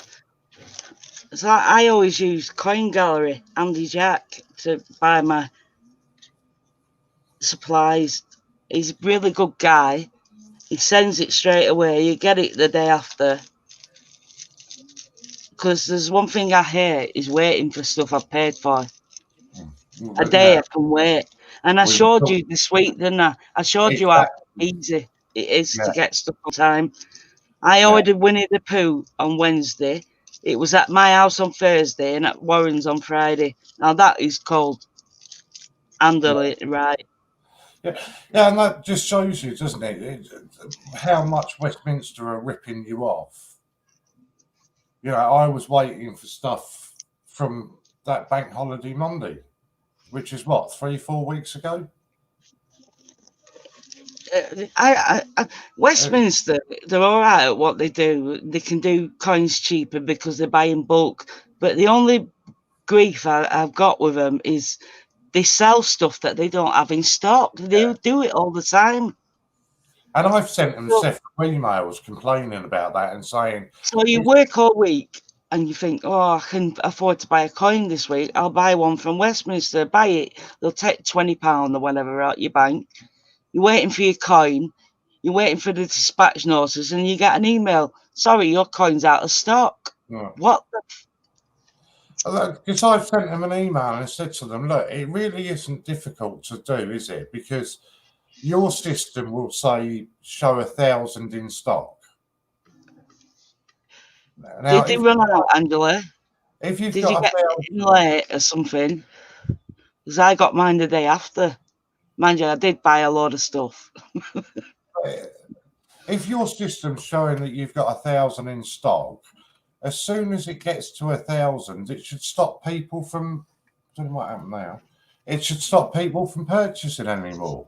So I always use Coin Gallery, Andy Jack, to buy my supplies. He's a really good guy. He sends it straight away. You get it the day after. Because there's one thing I hate is waiting for stuff I've paid for. A day I can wait. And I showed you this week, didn't I? I showed you how easy it is to get stuff on time. I ordered Winnie the Pooh on Wednesday. It was at my house on Thursday and at Warren's on Friday. Now that is called handle it right. Yeah, and that just shows you, doesn't it, how much Westminster are ripping you off. You know, I was waiting for stuff from that bank holiday Monday, which is what, 3-4 weeks ago? Westminster, they're all right at what they do. They can do coins cheaper because they buy in bulk. But the only grief I've got with them is they sell stuff that they don't have in stock. They do it all the time. And I've sent them several emails complaining about that and saying... So you work all week and you think, oh, I can afford to buy a coin this week. I'll buy one from Westminster. Buy it. They'll take £20 or whatever out your bank. You're waiting for your coin. You're waiting for the dispatch notice and you get an email. Sorry, your coin's out of stock. Yeah. What the... Because I've sent them an email and said to them, look, it really isn't difficult to do, is it? Because your system will say show 1,000 in stock. Now, did they run out, Angela? If you've did got you get it in late or something? Because I got mine the day after. Mind you, I did buy a lot of stuff. If your system's showing that you've got 1,000 in stock, as soon as it gets to 1,000, it should stop people from... I don't know what happened now. It should stop people from purchasing anymore.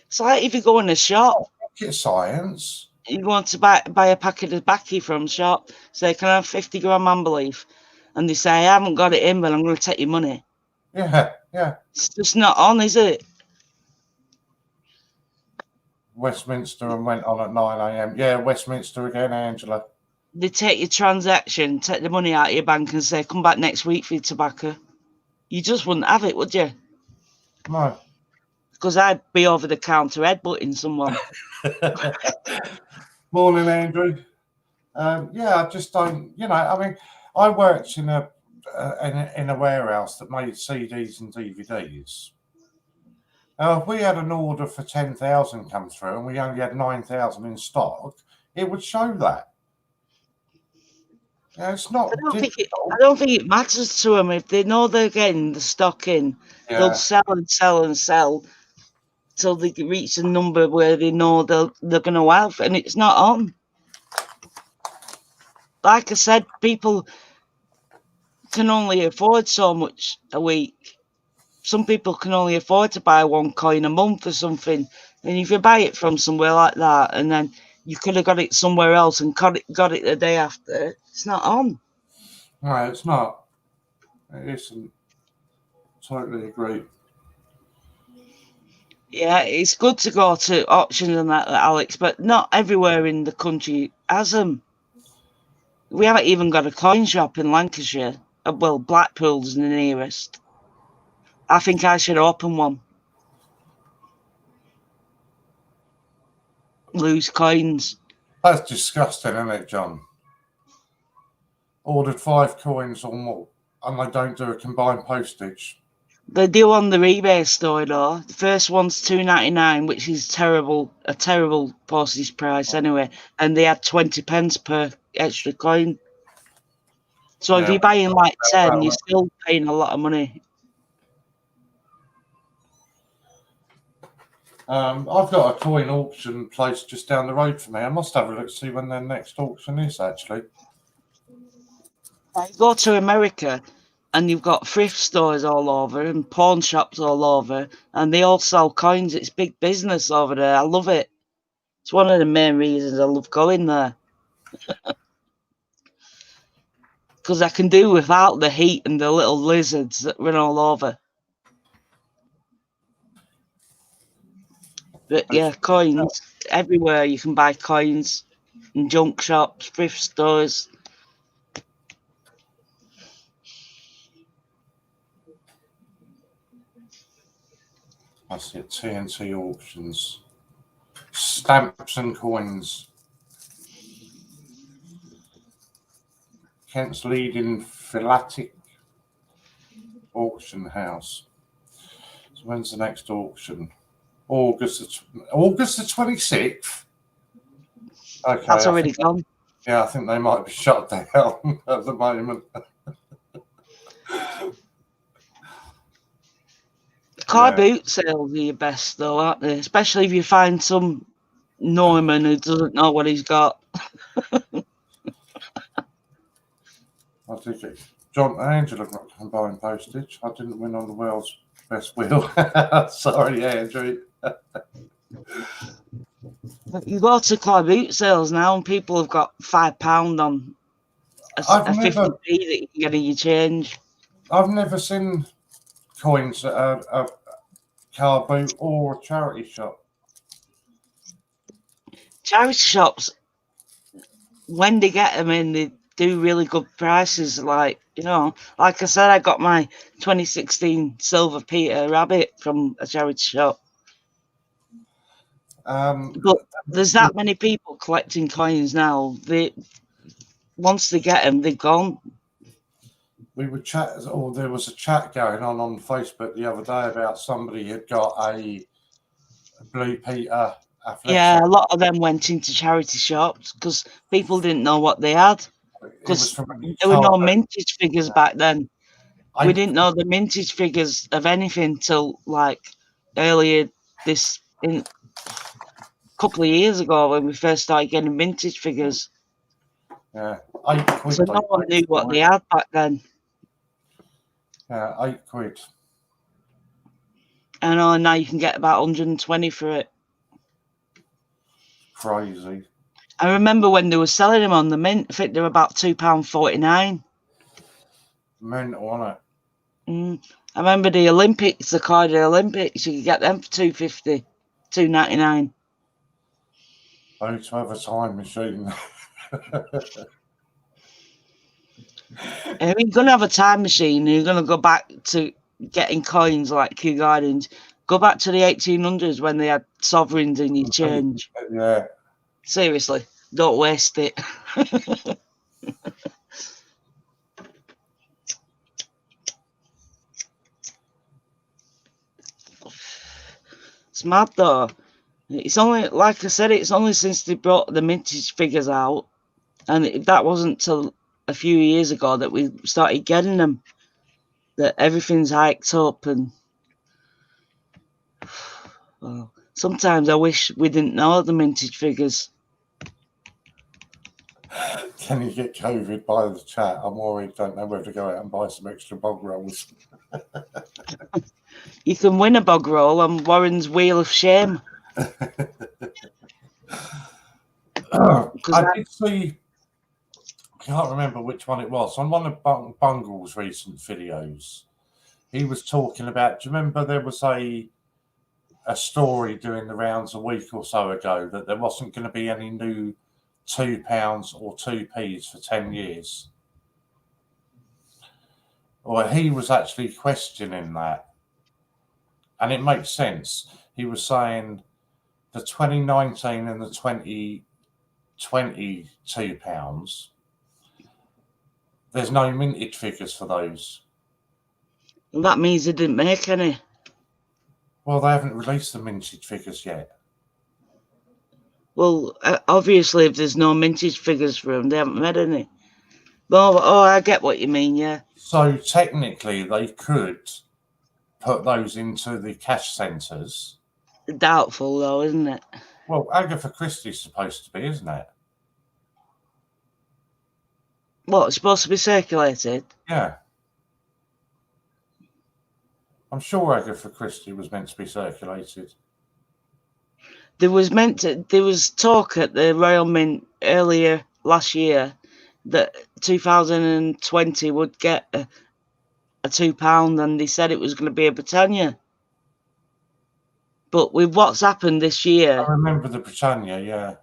It's like if you go in a shop. Rocket science. You want to buy a packet of baccy from the shop. Say, can I have 50 gram amber leaf? And they say, I haven't got it in, but I'm going to take your money. Yeah, yeah. It's just not on, is it? Westminster and went on at 9 a.m. Yeah, Westminster again, Angela. They take your transaction, take the money out of your bank and say, come back next week for your tobacco. You just wouldn't have it, would you? No. Because I'd be over the counter headbutting someone. Morning, Andrew. Yeah, I just don't, you know, I mean, I worked in a warehouse that made CDs and DVDs. If we had an order for 10,000 come through and we only had 9,000 in stock, it would show that. Yeah, it's not. I don't think it matters to them if they know they're getting the stock in. Yeah. They'll sell and sell and sell till they reach a number where they know they're going to have, and it's not on. Like I said, people can only afford so much a week. Some people can only afford to buy one coin a month or something. And if you buy it from somewhere like that, and then you could have got it somewhere else and got it the day after, it's not on. No, it's not. It isn't. Totally agree. Yeah, it's good to go to auctions and that, Alex, but not everywhere in the country has them. We haven't even got a coin shop in Lancashire. Well, Blackpool's the nearest. I think I should open one. LouzCoins. That's disgusting, isn't it, John? Ordered 5 coins or more, and they don't do a combined postage. They do on the eBay store, though. The first one's $2.99, which is a terrible postage price anyway. And they add 20 pence per extra coin. So if you're buying like 10, you're still paying a lot of money. I've got a coin auction place just down the road from me. I must have a look to see when their next auction is, actually. You go to America and you've got thrift stores all over and pawn shops all over, and they all sell coins. It's big business over there. I love it. It's one of the main reasons I love going there. Because I can do without the heat and the little lizards that run all over. But yeah, coins. Everywhere you can buy coins in junk shops, thrift stores. I see it, TNT auctions. Stamps and coins. Kent's leading philatelic auction house. So when's the next auction? August the 26th. Okay. That's already gone. Yeah, I think they might be shut down at the moment. Car boot sales are your best, though, aren't they? Especially if you find some Norman who doesn't know what he's got. I think it's John Angela got combined postage. I didn't win on the world's best wheel. Sorry, Andrew. You go to car boot sales now, and people have got £5 on a 50p that you can get in your change. I've never seen coins at a car boot or a charity shop. Charity shops, when they get them in, they do really good prices. Like, you know, like I said, I got my 2016 Silver Peter Rabbit from a charity shop. But there's that many people collecting coins now. Once they get them, they're gone. We were there was a chat going on Facebook the other day about somebody had got a Blue Peter. Yeah, a lot of them went into charity shops because people didn't know what they had. Because there were no vintage figures back then. We didn't know the vintage figures of anything till like earlier in a couple of years ago when we first started getting vintage figures. Yeah, so no one knew what they had back then. Yeah, £8. I know, now you can get about 120 for it. Crazy. I remember when they were selling them on the mint. I think they were about £2.49. Mint, wasn't it? I remember the Olympics, the Cardiff Olympics. You could get them for £2.50, £2.99. I used to have a time machine. If you're going to have a time machine and you're going to go back to getting coins like Kew Gardens, go back to the 1800s when they had sovereigns in your change. Yeah. Seriously, don't waste it. It's mad though. It's only, like I said, it's only since they brought the vintage figures out, and that wasn't till a few years ago that we started getting them, that everything's hiked up. And well, sometimes I wish we didn't know the vintage figures. Can you get COVID by the chat? I'm worried, don't know whether to go out and buy some extra bog rolls. You can win a bog roll on Warren's Wheel of Shame. I did see, I can't remember which one it was, on one of Bungle's recent videos. He was talking about, do you remember there was a story doing the rounds a week or so ago that there wasn't going to be any new £2 or 2p's for 10 years? Well, he was actually questioning that. And it makes sense. He was saying the 2019 and the 2020 £2, there's no mintage figures for those. Well, that means they didn't make any. Well, they haven't released the mintage figures yet. Well, obviously, if there's no mintage figures for them, they haven't made any. Oh, I get what you mean, yeah. So technically, they could put those into the cash centres doubtful, though, isn't it? Well, Agatha Christie's supposed to be, isn't it? What, it's supposed to be circulated? Yeah. I'm sure Agatha Christie was meant to be circulated. There was talk at the Royal Mint earlier last year that 2020 would get a £2, and they said it was going to be a Britannia. But with what's happened this year, I remember the Britannia, yeah.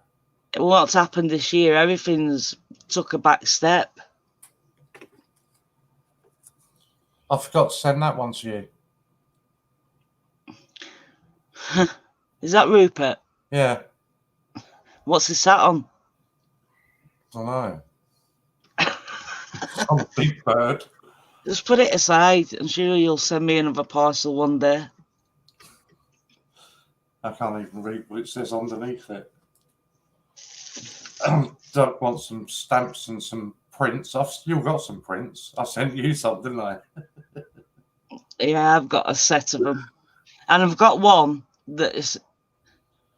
What's happened this year, everything's took a back step. I forgot to send that one to you. Is that Rupert? Yeah. What's he sat on? I know. Some big bird. Just put it aside. I'm sure you'll send me another parcel one day. I can't even read what it says underneath it. Doug wants some stamps and some prints. I've still got some prints. I sent you some, didn't I? Yeah, I've got a set of them. And I've got one that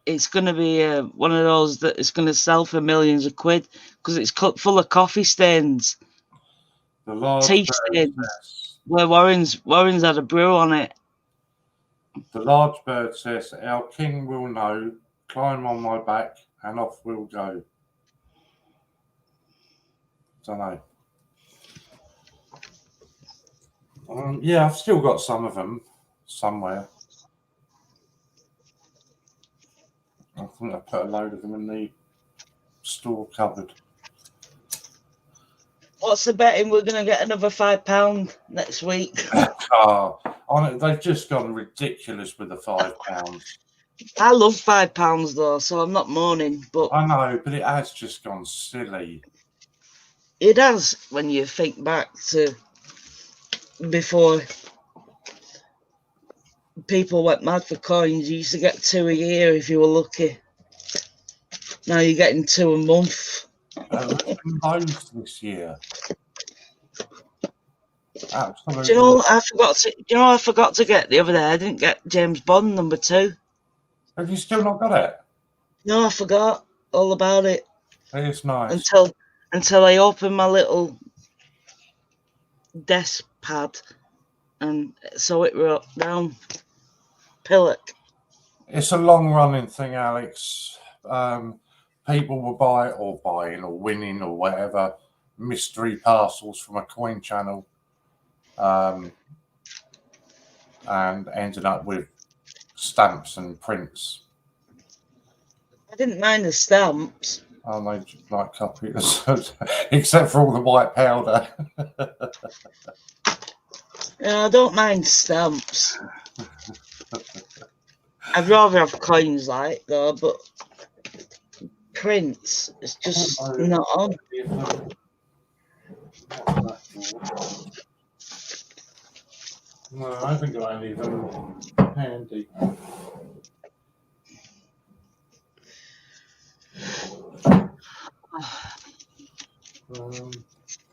it's going to be one of those that is going to sell for millions of quid because it's cut full of coffee stains. The large tea stains. Where Warren's had a brew on it. The large bird says, "Our king will know, climb on my back and off we'll go." Don't know. Yeah, I've still got some of them somewhere. I think I put a load of them in the store cupboard. What's the betting we're going to get another £5 next week? They've just gone ridiculous with the £5. I love £5 though, so I'm not moaning. But I know, but it has just gone silly. It has when you think back to before people went mad for coins. You used to get 2 a year if you were lucky. Now you're getting 2 a month. There's been loads this year. Absolutely. Do you know I forgot to get the other day? I didn't get James Bond #2. Have you still not got it? No, I forgot all about it. It is nice. Until I opened my little desk pad and so it wrote down Pillock. It's a long running thing, Alex. People will buying or winning or whatever mystery parcels from a coin channel, and ending up with stamps and prints. I didn't mind the stamps. I made like copies, except for all the white powder. Yeah, I don't mind stamps. I'd rather have coins like though, but prints it's just not on. No, I haven't got any of them handy.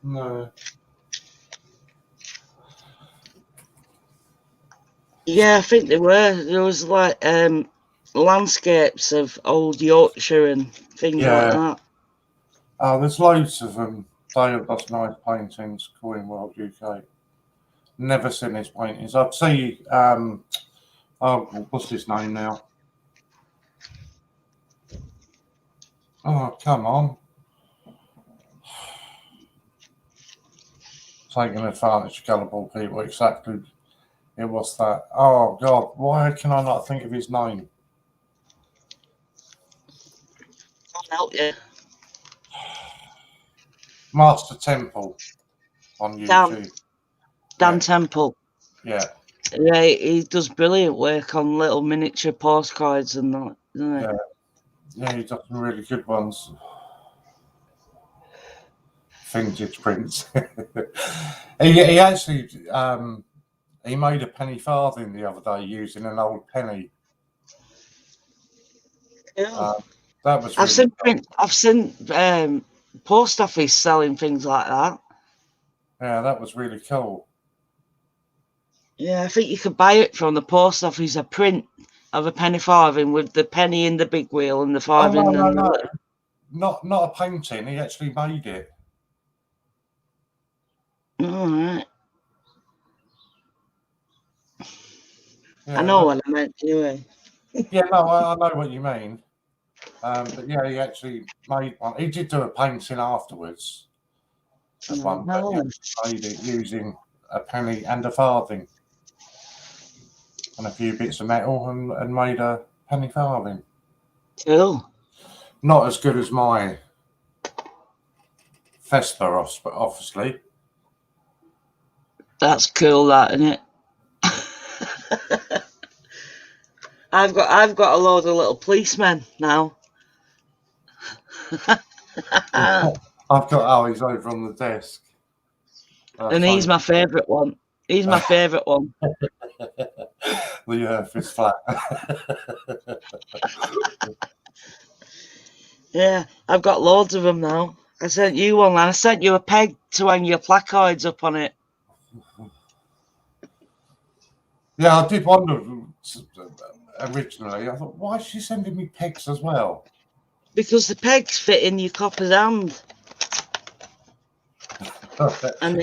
No. Yeah, I think there was like landscapes of old Yorkshire and things like that. Oh, there's loads of them. Dale does nice paintings, Coin World UK. Never seen his paintings. I'd see what's his name now? Oh, come on. Taking advantage of gullible people, exactly. It was that. Oh, God, why can I not think of his name? Can't help you. Master Temple on YouTube. Dan Temple. Yeah. Yeah, he does brilliant work on little miniature postcards and that, doesn't he? Yeah, he does some really good ones. Vintage prints. he actually he made a penny farthing the other day using an old penny. Yeah. That was. I've seen post office selling things like that. Yeah, that was really cool. Yeah, I think you could buy it from the post office, a print of a penny farthing with the penny in the big wheel and the Oh, farthing no, and the... Not a painting. He actually made it. All right. Yeah, I know what I meant anyway. Yeah, no, I know what you mean. But yeah, he actually made one. He did do a painting afterwards of one, but he actually made it using a penny and a farthing and a few bits of metal and made a penny farthing. Cool. Not as good as my Vesper, but obviously. That's cool, that, isn't it? I've got a load of little policemen now. I've got he's over on the desk. And he's my favourite one. He's my favourite one. The earth is flat. Yeah, I've got loads of them now. I sent you one, and I sent you a peg to hang your placards up on it. Yeah, I did wonder originally. I thought, why is she sending me pegs as well? Because the pegs fit in your copper's hand.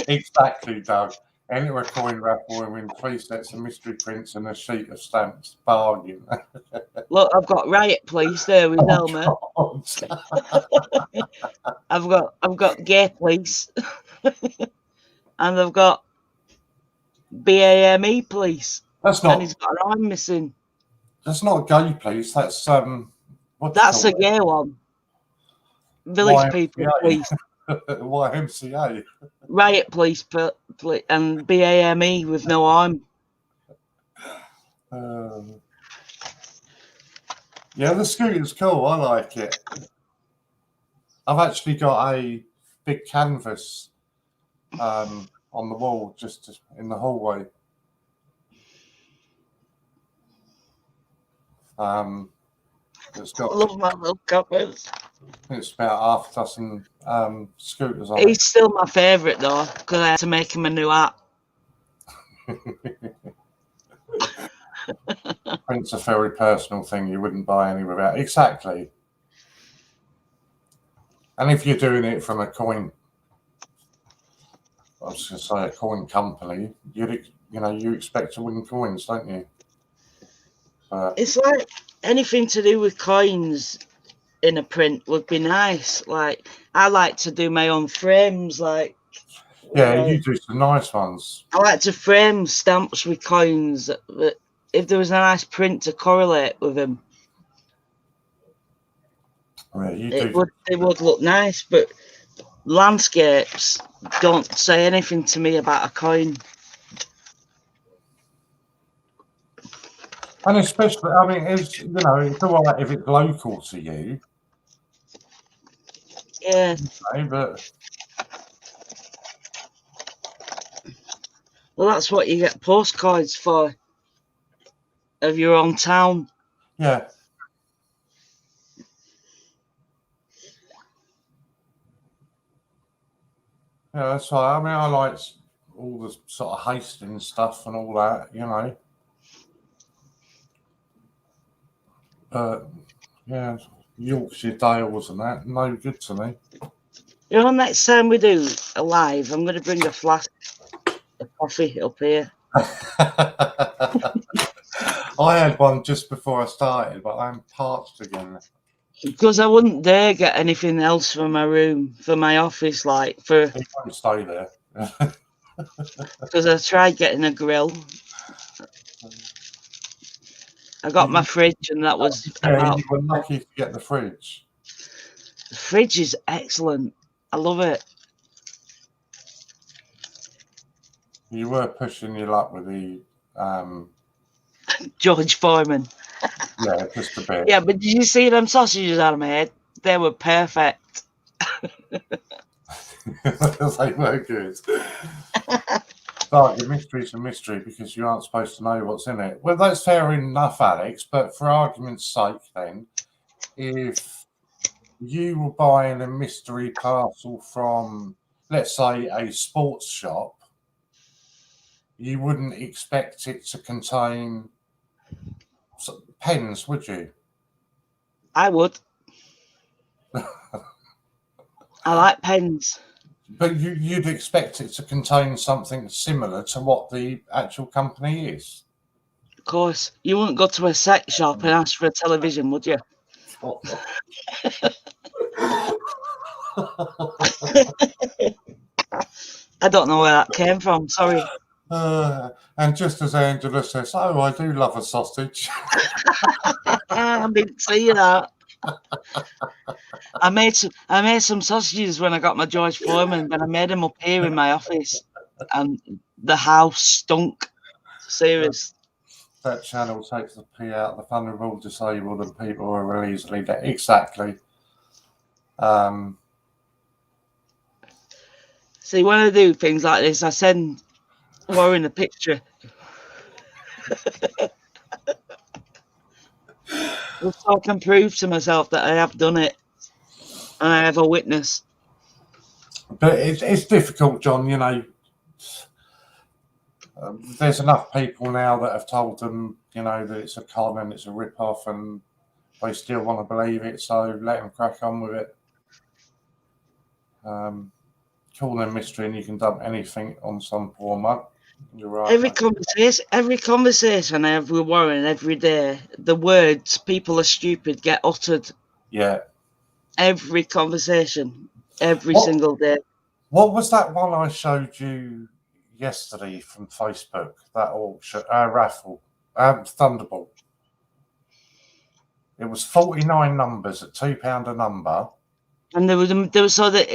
Exactly, Doug. Enter a coin raffle and win 3 sets of mystery prints and a sheet of stamps. Bargain. Look, I've got Riot Police there with helmet. I've got Gay Police. And I've got BAME Police. That's not. And he's got an arm missing. That's not gay police. That's That's a gay one. Village People Police. YMCA. Riot Police and BAME with no arm. Yeah, the scooter's cool. I like it. I've actually got a big canvas on the wall just in the hallway. It's got. I love my little covers. It's about half a dozen scooters on He's still my favourite though, because I had to make him a new hat. Print's a very personal thing. You wouldn't buy any without. Exactly. And if you're doing it from a coin, I was going to say a coin company, you expect to win coins, don't you? It's like anything to do with coins in a print would be nice. Like I like to do my own frames. Like you do some nice ones. I like to frame stamps with coins. But if there was a nice print to correlate with them, it would look nice. But landscapes don't say anything to me about a coin. And especially, I mean, it's all right if it's local to you. Yeah. But well, that's what you get postcards for, of your own town. Yeah. Yeah, that's right. I mean, I like all the sort of Hastings stuff and all that, yeah, Yorkshire Dales and that, no good to me. Next time we do a live, I'm going to bring a flask of coffee up here. I had one just before I started, but I'm parched again. Because I wouldn't dare get anything else for my room, for my office, like for. You won't stay there. Because I tried getting a grill. I got my fridge, and that was about. You were lucky to get the fridge. The fridge is excellent. I love it. You were pushing your luck with the George Foreman. Yeah, just a bit. Yeah, but did you see them sausages I made? They were perfect. They were good. But the mystery's a mystery because you aren't supposed to know what's in it. Well, that's fair enough, Alex, but for argument's sake then, if you were buying a mystery parcel from, let's say, a sports shop, you wouldn't expect it to contain pens, would you? I would. I like pens. But you'd expect it to contain something similar to what the actual company is. Of course. You wouldn't go to a sex shop and ask for a television, would you? I don't know where that came from. Sorry. And just as Angela says, oh, I do love a sausage. I didn't see that. I made some sausages when I got my George Foreman, but I made them up here in my office, and the house stunk. Serious. That channel takes the pee out of the vulnerable, disabled, and people who are easily dead. Exactly. See, when I do things like this, I send Warren a picture. So I can prove to myself that I have done it, and I have a witness. But it's difficult, John. You know, there's enough people now that have told them, you know, that it's a con and it's a rip-off, and they still want to believe it. So let them crack on with it. Call them mystery, and you can dump anything on some poor mug. You're right. Every conversation I have with Warren every day, the words "people are stupid" get uttered. Yeah. Every conversation, every single day. What was that one I showed you yesterday from Facebook? That auction, raffle, Thunderbolt. It was 49 numbers at £2 a number. And there was so that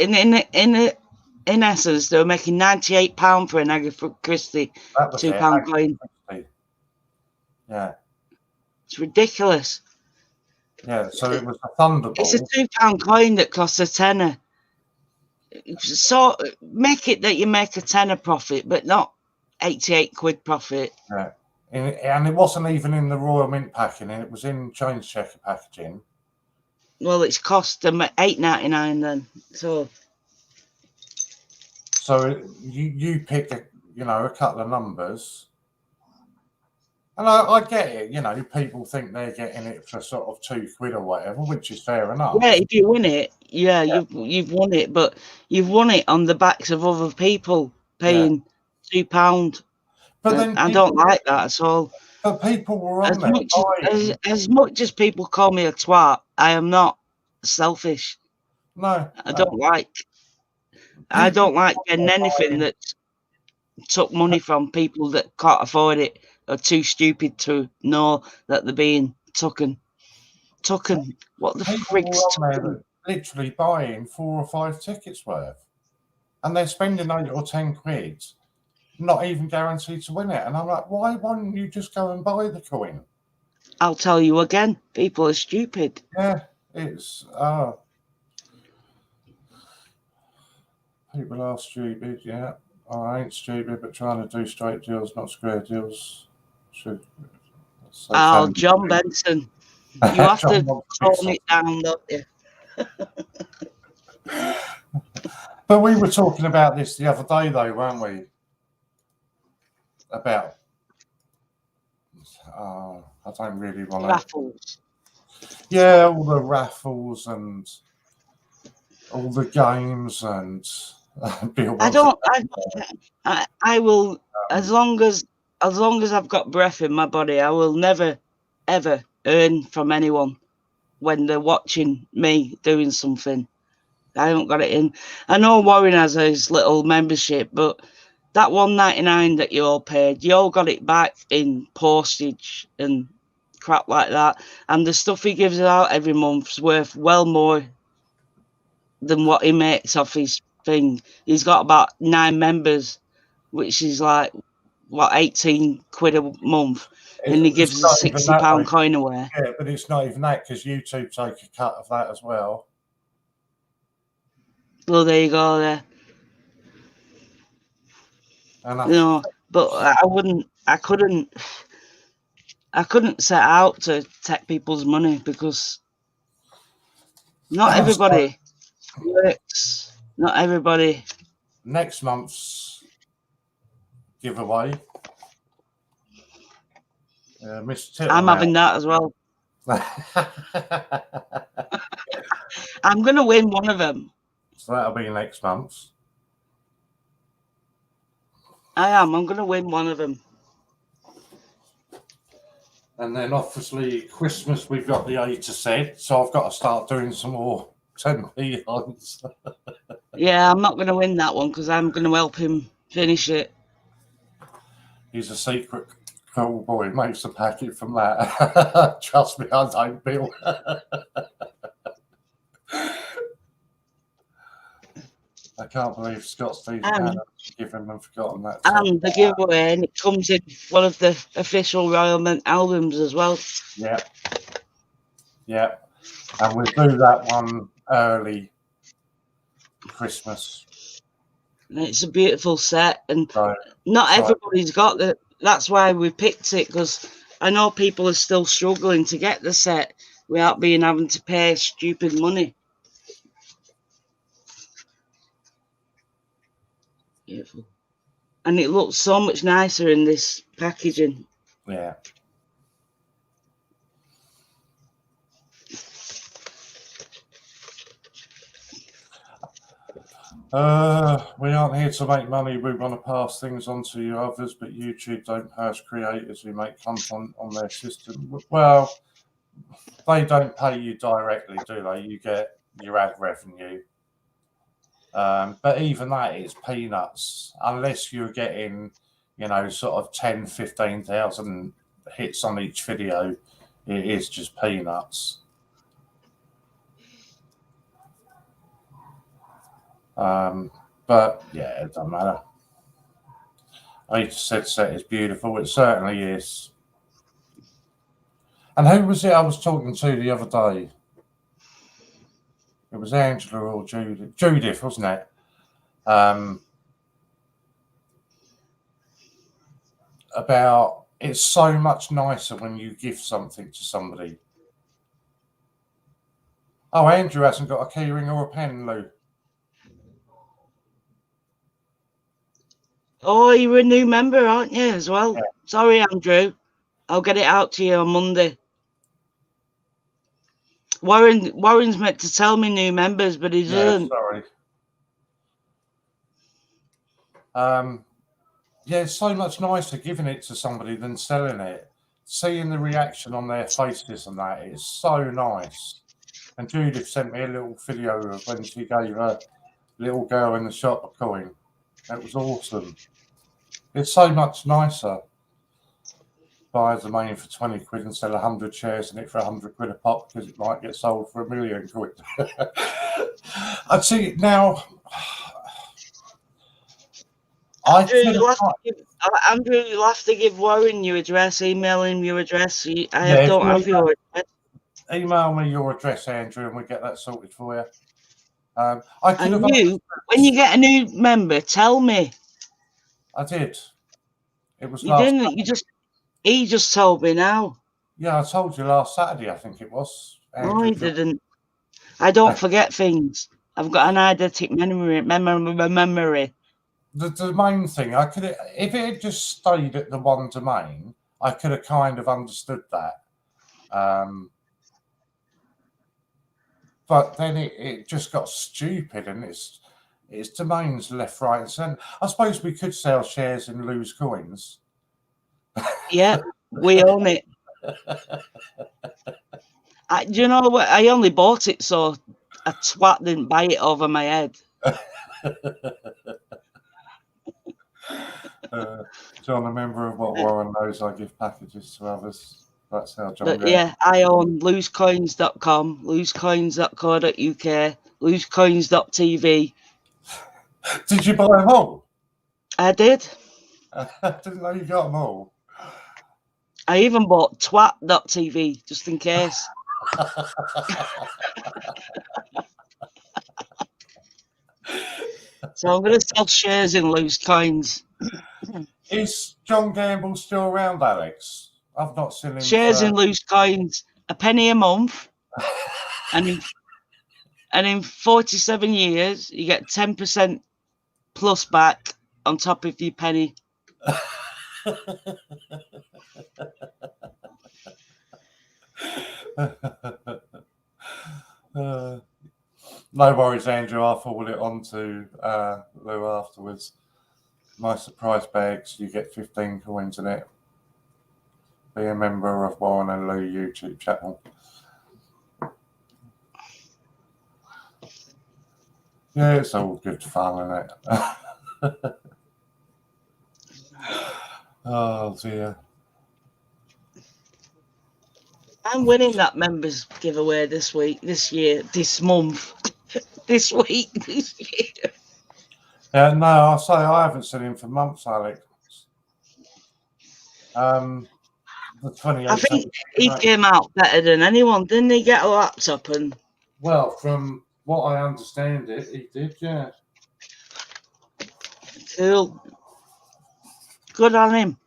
in essence they were making £98 for an Agatha Christie £2 coin. Yeah. It's ridiculous. Yeah, so it was a Thunderbolt. It's a £2 coin that costs a tenner. So make it that you make a tenner profit, but not 88 quid profit. Yeah. And it wasn't even in the Royal Mint packing, it was in change checker packaging. Well, it's cost them $8.99 then. So you pick a couple of numbers. And I get it, you know, people think they're getting it for sort of £2 or whatever, which is fair enough. Yeah, if you win it, you've won it, but you've won it on the backs of other people paying £2. But then I don't like that at all. But people were on there. As much as people call me a twat, I am not selfish. No. I don't like getting anything that took money from people that can't afford it or too stupid to know that they're being taken. What the frick's taken? Literally buying 4 or 5 tickets worth, and they're spending 8 or 10 quid, not even guaranteed to win it. And I'm like, why won't you just go and buy the coin? I'll tell you again, people are stupid. Yeah, it's people are stupid. Yeah, I ain't stupid, but trying to do straight deals, not square deals. John Benson, you have to tone it down, don't you? But we were talking about this the other day, though, weren't we? About I don't really want to. Raffles. Yeah, all the raffles and all the games and. I will, as long as I've got breath in my body, I will never ever earn from anyone when they're watching me doing something. I haven't got it in. I know Warren has his little membership, but that $1.99 that you all paid, you all got it back in postage and crap like that. And the stuff he gives out every month's worth well more than what he makes off his thing. He's got about 9 members, which is like, what, 18 quid a month. And he gives a £60 coin away. Yeah, but it's not even that, because YouTube take a cut of that as well. Well, there you go there. No, but I couldn't set out to take people's money, because not everybody works. Not everybody. Next month's giveaway Mr. I'm having that as well. I'm going to win one of them. So that'll be next month. I'm going to win one of them. And then obviously Christmas, we've got the A to Z. So I've got to start doing some more 10p odds. Yeah, I'm not going to win that one because I'm going to help him finish it. He's a secret cool boy. Makes a packet from that. Trust me, I don't, Bill. I can't believe Scott Steve had given and forgotten that. And the giveaway, and it comes in one of the official Royal Mint albums as well. Yeah. Yeah. And we'll do that one early Christmas. And it's a beautiful set, and not everybody's got that. That's why we picked it, because I know people are still struggling to get the set without having to pay stupid money. Beautiful. And it looks so much nicer in this packaging. Yeah. We aren't here to make money. We want to pass things on to you others, but YouTube don't pay creators who make content on their system. Well, they don't pay you directly, do they? You get your ad revenue. But even that is peanuts, unless you're getting, sort of 10, 15,000 hits on each video. It is just peanuts. But yeah, it doesn't matter. I just said set is beautiful. It certainly is. And who was it I was talking to the other day? It was Angela or Judith. Judith, wasn't it? About it's so much nicer when you give something to somebody. Oh, Andrew hasn't got a key ring or a pen, Lou. Oh, you're a new member, aren't you, as well? Yeah. Sorry, Andrew. I'll get it out to you on Monday. Warren's meant to tell me new members, but he doesn't. Sorry. Yeah, it's so much nicer giving it to somebody than selling it. Seeing the reaction on their faces and that is so nice. And Judith sent me a little video of when she gave her little girl in the shop a coin. That was awesome. It's so much nicer. Buy a domain for 20 quid and sell 100 shares in it for 100 quid a pop because it might get sold for 1 million quid. I'd see now. Andrew, you'll have to give Warren your address, email him your address. I don't have your address. Email me your address, Andrew, and we'll get that sorted for you. When you get a new member, tell me. I did. It was you didn't. He just told me now. Yeah, I told you last Saturday. I think it was. Andrew. No, he didn't. I don't forget things. I've got an eidetic memory. The domain thing, I could, if it had just stayed at the one domain, I could have kind of understood that. But then it just got stupid, and it's domains left, right, and centre. I suppose we could sell shares in LouzCoins. Yeah, we own it. Do you know what? I only bought it so a twat didn't buy it over my head. John, a member of what Warren knows, I give packages to others. That's how John goes. Yeah, I own LouzCoins.com, LouzCoins.co.uk, LouzCoins.tv. Did you buy them all? I did. I didn't know you got them all. I even bought twat.tv just in case. So I'm going to sell shares in LouzCoins. Is John Gamble still around, Alex? I've not seen him. Shares in LouzCoins, a penny a month, and in 47 years you get 10% plus back on top of your penny. No worries, Andrew. I'll forward it on to Lou afterwards. My surprise bags, you get 15 coins in it. Be a member of Warren and Lou YouTube channel. Yeah, it's all good fun, isn't it? Oh dear. I'm winning that members giveaway this week, this year, this month, this week, this year. Yeah, no, I'll say I haven't seen him for months, Alex. The 2018. I think he came out better than anyone. Didn't he get a laptop? And well, from what I understand it, he did, yeah. cool. Good on him.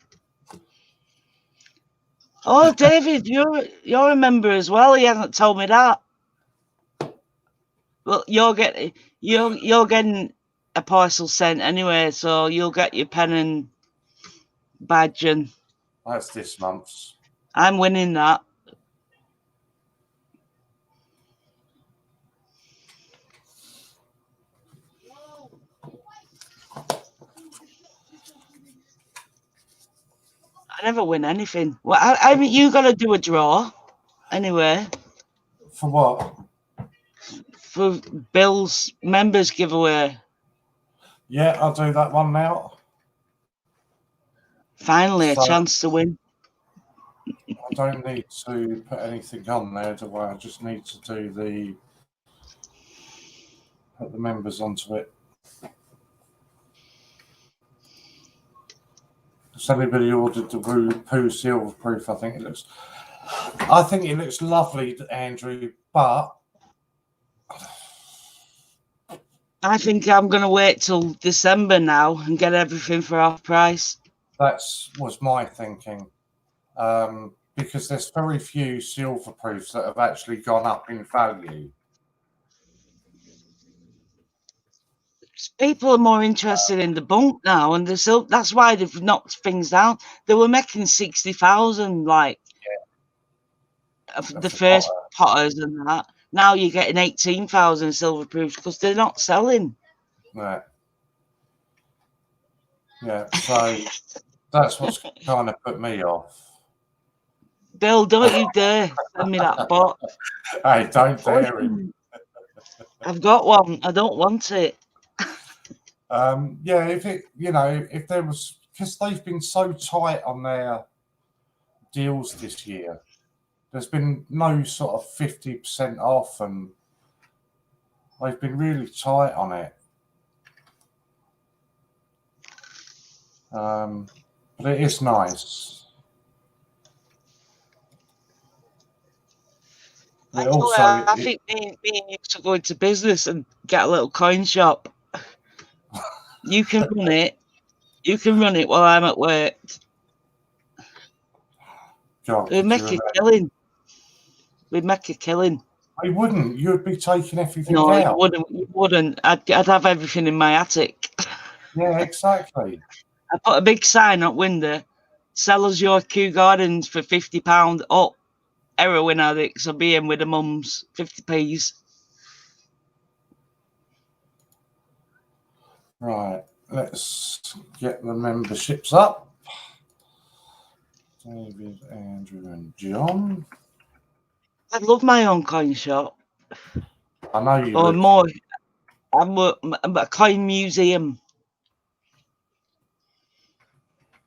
Oh, David, you're a member as well. He hasn't told me that. Well, you're getting a parcel sent anyway, so you'll get your pen and badge, and That's this month's. I'm winning that. I never win anything. Well, I mean, you got to do a draw anyway. For what? For Bill's members giveaway. Yeah, I'll do that one now. Finally, a chance to win. I don't need to put anything on there, do I? I just need to do put the members onto it. Has anybody ordered the Pooh Silver Proof? I think it looks lovely, Andrew, but I think I'm going to wait till December now and get everything for half price. That was my thinking. Because there's very few silver proofs that have actually gone up in value. People are more interested in the bunk now, and that's why they've knocked things down. They were making 60,000, of the first potters and that. Now you're getting 18,000 silver proofs because they're not selling. Yeah. Yeah. So that's what's kind of put me off. Bill, don't you dare send me that bot. Hey, don't dare him. I've got one. I don't want it. Yeah, if there was, because they've been so tight on their deals this year, there's been no sort of 50% off, and they've been really tight on it. But it is nice. I think me and you should go into business and get a little coin shop. You can run it. You can run it while I'm at work. We'd make a killing. We'd make a killing. I wouldn't. You'd be taking everything out. No, you wouldn't. I'd have everything in my attic. Yeah, exactly. I put a big sign up window. Sell us your Kew Gardens for £50 up. Heroin addicts are being with the mums. 50p's. Right. Let's get the memberships up. David, Andrew, and John. I'd love my own coin shop. I know you. Or more. I'm a coin museum.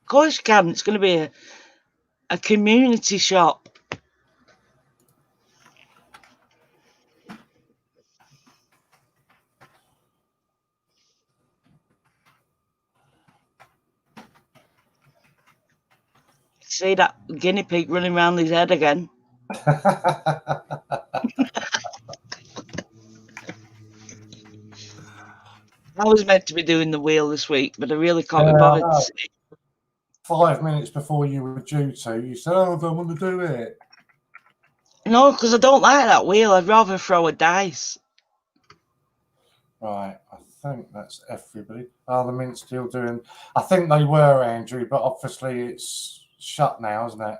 Of course you can. It's going to be a community shop. See that guinea pig running around his head again. I was meant to be doing the wheel this week, but I really can't be bothered. 5 minutes before you were due to, you said, "Oh, I don't want to do it." No, because I don't like that wheel. I'd rather throw a dice. Right, I think that's everybody. Are the Mint still doing? I think they were, Andrew, but obviously it's shut now, isn't it?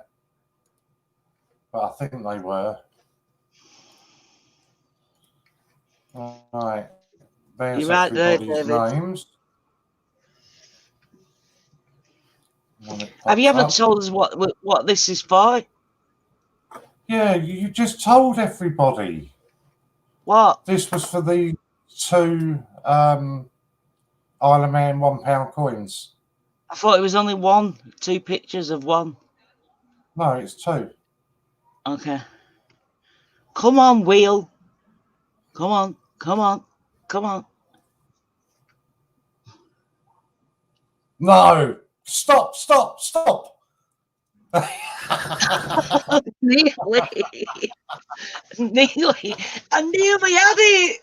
But I think they were. All right. There's You're right there, everybody's David. names. You haven't told us what this is for? Yeah, you just told everybody. What? This was for the 2 Isle of Man £1 coins. I thought it was only one. 2 pictures of one. No, it's 2. Okay. Come on, wheel. Come on. Come on. Come on. No. Stop. Nearly. Nearly. I nearly had it.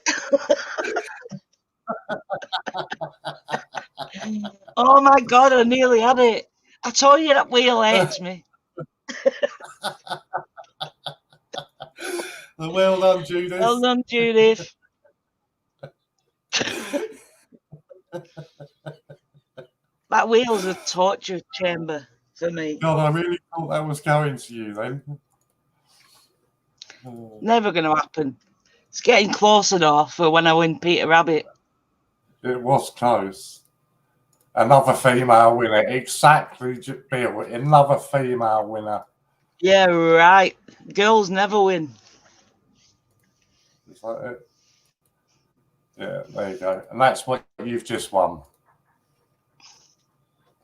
Oh my God, I nearly had it. I told you that wheel hates me. Well done, Judith. Well done, Judith. That wheel's a torture chamber for me. God, I really thought that was going to you then. Never going to happen. It's getting close enough for when I win Peter Rabbit. It was close. Another female winner. Exactly, Bill. Another female winner. Yeah, right. Girls never win. Is that it? Yeah, there you go. And that's what you've just won.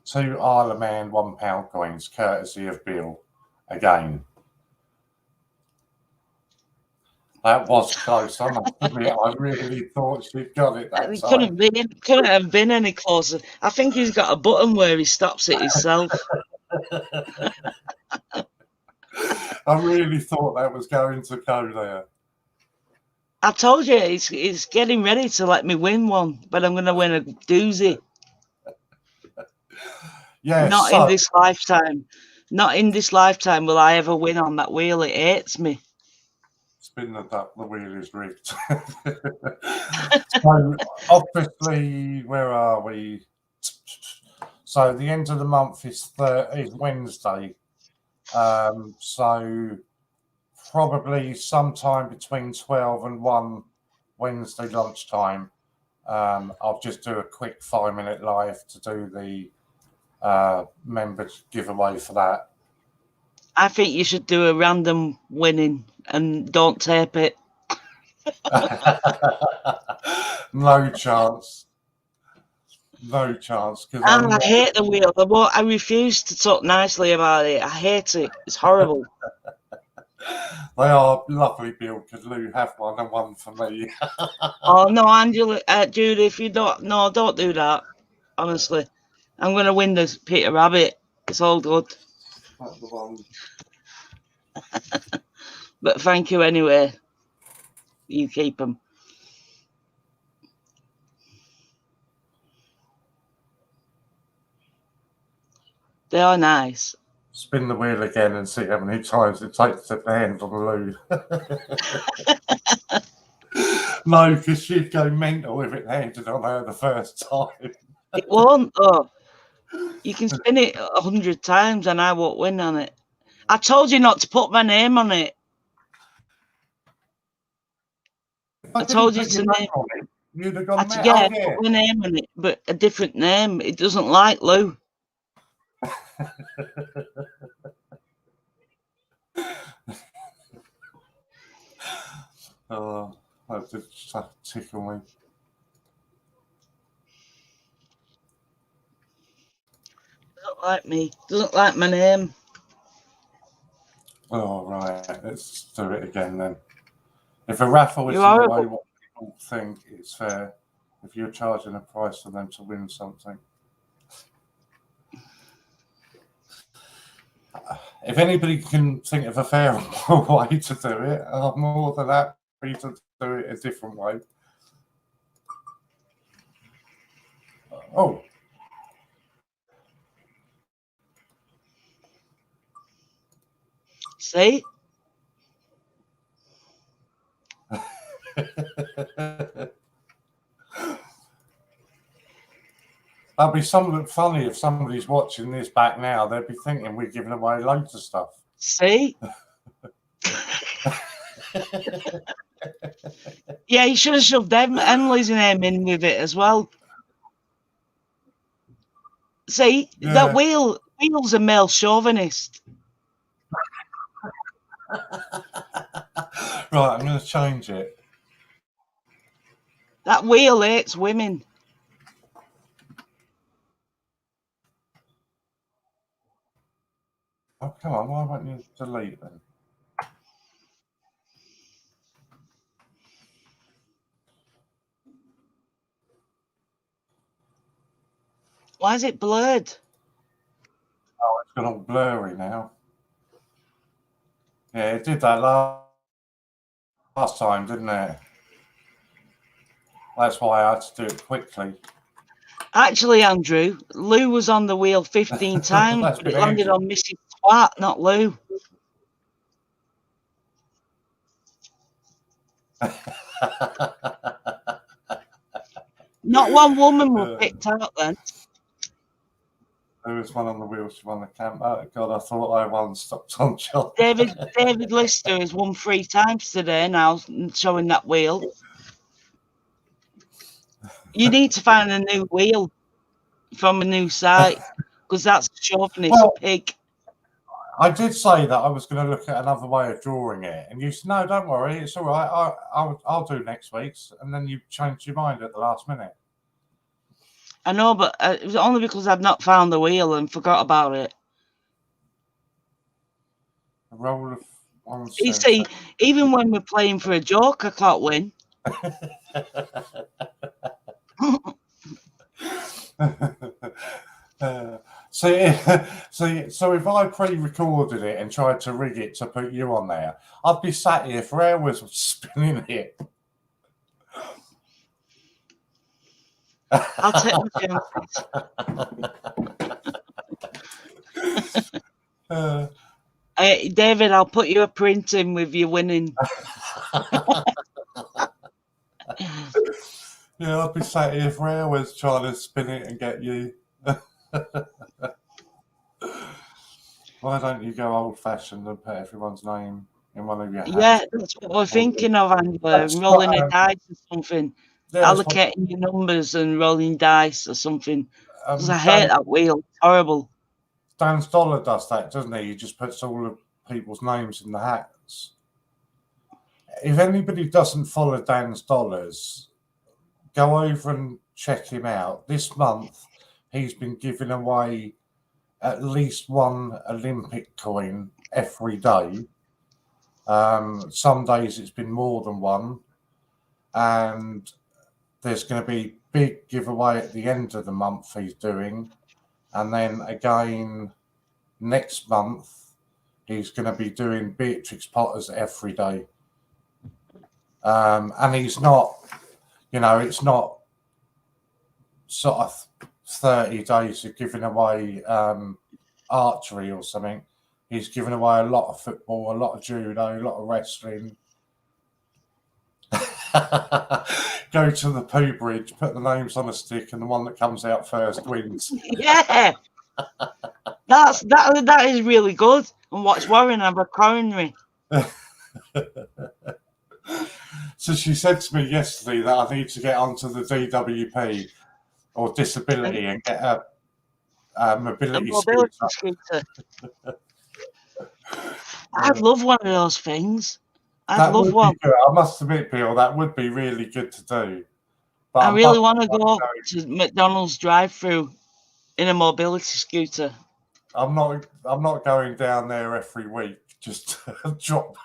2 Isle of Man £1 coins, courtesy of Bill. Again. That was close. I must admit, I really thought she'd got it that time. Couldn't have been any closer. I think he's got a button where he stops it himself. I really thought that was going to go there. I told you, he's getting ready to let me win one, but I'm going to win a doozy. Yeah, Not in this lifetime. Not in this lifetime will I ever win on that wheel. It hates me. Spin the duck, the wheel is rigged. So, obviously, where are we? So, the end of the month is Wednesday. So, probably sometime between 12 and 1 Wednesday lunchtime. I'll just do a quick 5-minute live to do the members giveaway for that. I think you should do a random winning and don't tape it. No chance. No chance. I hate the wheel. I refuse to talk nicely about it. I hate it. It's horrible. They are lovely, Bill. Could Lou have one and one for me? Oh no, Angela, Judy, if you don't do that. Honestly, I'm going to win this Peter Rabbit. It's all good. Not the one. But thank you anyway. You keep them. They are nice. Spin the wheel again and see how many times it takes to land on Lou. No, because she'd go mental if it landed on her the first time. It won't, though. You can spin it 100 times and I won't win on it. I told you not to put my name on it. I told you to name. You'd have gone put my name on it, but a different name. It doesn't like Lou. Oh, that just tickle me. Doesn't like me. Doesn't like my name. Oh, right. Let's do it again then. If a raffle isn't the way what people think it's fair, if you're charging a price for them to win something. If anybody can think of a fair way to do it, I'm more than happy to do it a different way. Oh. See? That'd be something funny if somebody's watching this back now. They'd be thinking we're giving away loads of stuff. See? Yeah, you should have shoved Emily's name in with it as well. See, that Wheel's a male chauvinist. Right, I'm going to change it. That Wheel hates women. Oh, come on, why won't you delete them? Why is it blurred? Oh, it's gone all blurry now. Yeah, it did that last time, didn't it? That's why I had to do it quickly. Actually, Andrew, Lou was on the wheel 15 times, but it landed on Mrs. Twat, not Lou. Not one woman was picked out then. There was one on the wheel, she won the camp. Oh, God, I thought I won, stopped on John. David Lister has won 3 times today now, showing that wheel. You need to find a new wheel from a new site, because that's a chauvinist pig. I did say that I was going to look at another way of drawing it, and you said, no, don't worry, it's all right, I'll do next week's, and then you changed your mind at the last minute. I know, but it was only because I'd not found the wheel and forgot about it. A roll of 1 You cent. see, even when we're playing for a joke, I can't win. So if I pre-recorded it and tried to rig it to put you on there, I'd be sat here for hours spinning it. I'll take my chances. David, I'll put you a print in with you winning. Yeah, I'd be sat here for hours trying to spin it and get you. Why don't you go old-fashioned and put everyone's name in one of your hats? Yeah, that's what we're thinking of, Angela. Rolling a dice or something. Yeah, allocating your numbers and rolling dice or something. Because I hate that wheel. It's horrible. Dan's Dollar does that, doesn't he? He just puts all of people's names in the hats. If anybody doesn't follow Dan's Dollars, go over and check him out. This month, he's been giving away at least 1 Olympic coin every day. Some days it's been more than 1. And there's going to be big giveaway at the end of the month he's doing. And then again, next month, he's going to be doing Beatrix Potters every day. And he's not, it's not sort of 30 days of giving away archery or something. He's given away a lot of football, a lot of judo, a lot of wrestling. Go to the poo bridge, put the names on a stick, and the one that comes out first wins. Yeah, that is really good. And watch Warren have a coronary. So she said to me yesterday that I need to get onto the DWP or disability and get a mobility scooter. I'd love one of those things. I'd love one. I must admit, Bill, that would be really good to do. But I really want to go to McDonald's drive-through in a mobility scooter. I'm not going down there every week. Just drop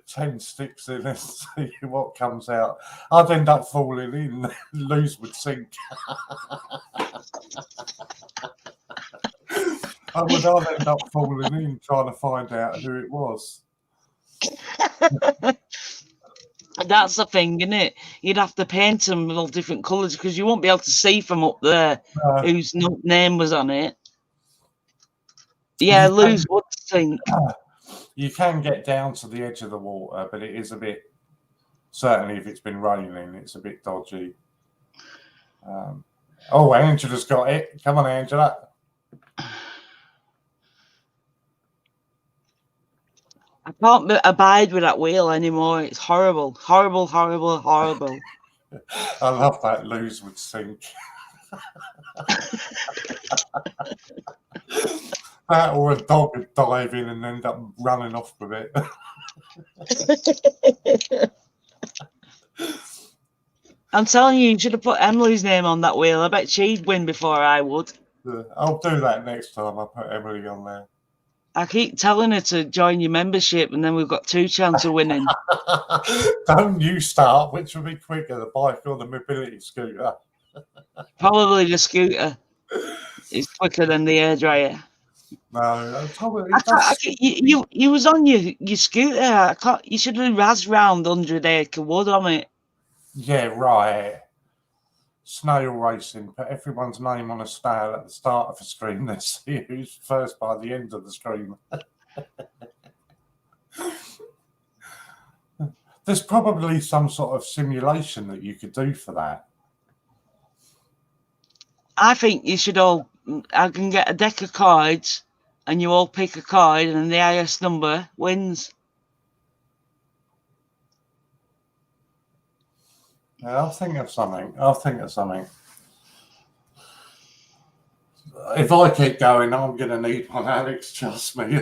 10 sticks in and see what comes out. I'd end up falling in. Luz would sink. I'd end up falling in trying to find out who it was. That's the thing, isn't it? You'd have to paint them with all different colours because you won't be able to see from up there whose name was on it. Yeah, Luz would sink. You can get down to the edge of the water, but it is a bit, certainly if it's been raining, it's a bit dodgy. Oh, Angela's got it. Come on, Angela. I can't abide with that wheel anymore. It's horrible, horrible, horrible, horrible. I love that Luz would sink. That or a dog would dive in and end up running off with it. I'm telling you should have put Emily's name on that wheel. I bet she'd win before I would. I'll do that next time. I'll put Emily on there. I keep telling her to join your membership, and then we've got 2 chances of winning. Don't you start. Which will be quicker, the bike or the mobility scooter? Probably the scooter is quicker than the hairdryer. No, probably. You was on your scooter. You should have razzed round 100-acre wood on it. Yeah, right. Snail racing. Put everyone's name on a snail at the start of the screen. Let's see who's first by the end of the screen. There's probably some sort of simulation that you could do for that. I think you should all. I can get a deck of cards, and you all pick a card, and the highest number wins. Yeah, I'll think of something. If I keep going, I'm going to need one, Alex. Trust me.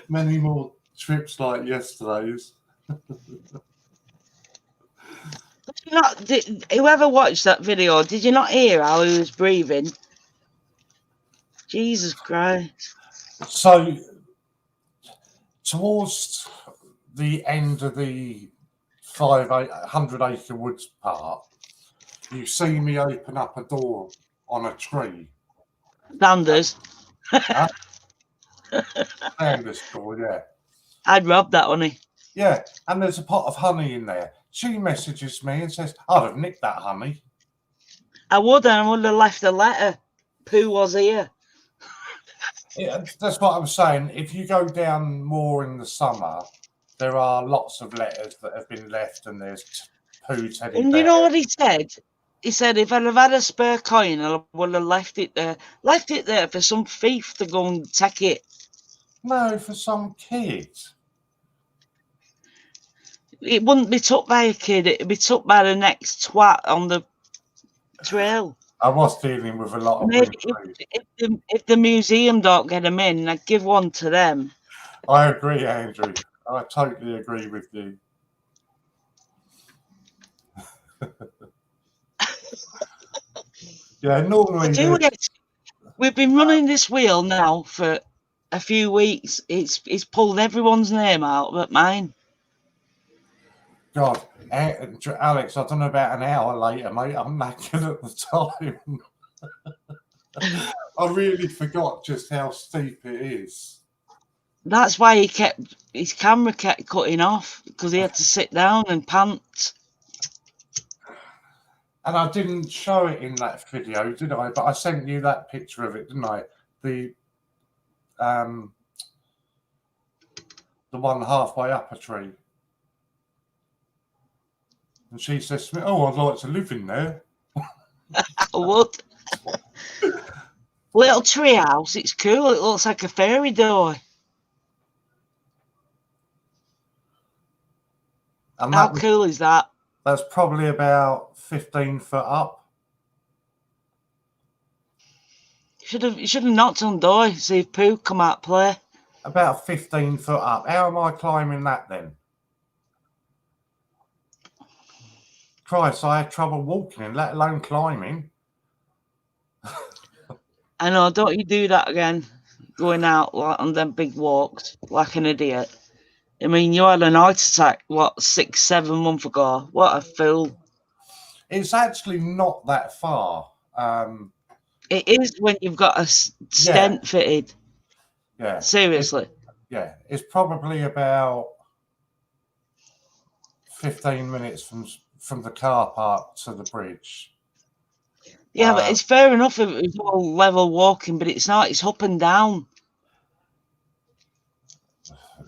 Many more trips like yesterday's. Whoever watched that video, did you not hear how he was breathing? Jesus Christ. So, towards the end of the 500-acre woods part, you see me open up a door on a tree. Sanders. Sanders door, yeah. I'd rob that honey. Yeah, and there's a pot of honey in there. She messages me and says, I'd have nicked that honey. I would, and I would have left a letter. Pooh was here. Yeah, that's what I'm saying. If you go down more in the summer, there are lots of letters that have been left, and there's Pooh teddy And bear. you know what he said? He said, if I'd have had a spare coin, I would have left it there. Left it there for some thief to go and take it. No, for some kid. It wouldn't be took by a kid. It'd be took by the next twat on the trail. I was dealing with a lot of Maybe if the museum don't get them in, I'd give one to them. I agree, Andrew. I totally agree with you. Yeah, normally we've been running this wheel now for a few weeks. It's pulled everyone's name out but mine. God, Alex, I don't know about an hour later, mate. I'm knackered at the time. I really forgot just how steep it is. That's why his camera kept cutting off, because he had to sit down and pant. And I didn't show it in that video, did I? But I sent you that picture of it, didn't I? The one halfway up a tree. And she says to me, "Oh, I'd like to live in there." What? Little tree house. It's cool. It looks like a fairy door. And how cool is that? That's probably about 15 foot up. You should have knocked on the door, see if Pooh come out play. About 15 foot up. How am I climbing that then? Christ, I had trouble walking, let alone climbing. I know, don't you do that again, going out on them big walks like an idiot. I mean, you had an heart attack, 6-7 months ago? What a fool. It's actually not that far. It is when you've got a stent fitted. Yeah. Seriously. It's probably about 15 minutes from the car park to the bridge. Yeah, but it's fair enough if it's all level walking, but it's not. It's up and down.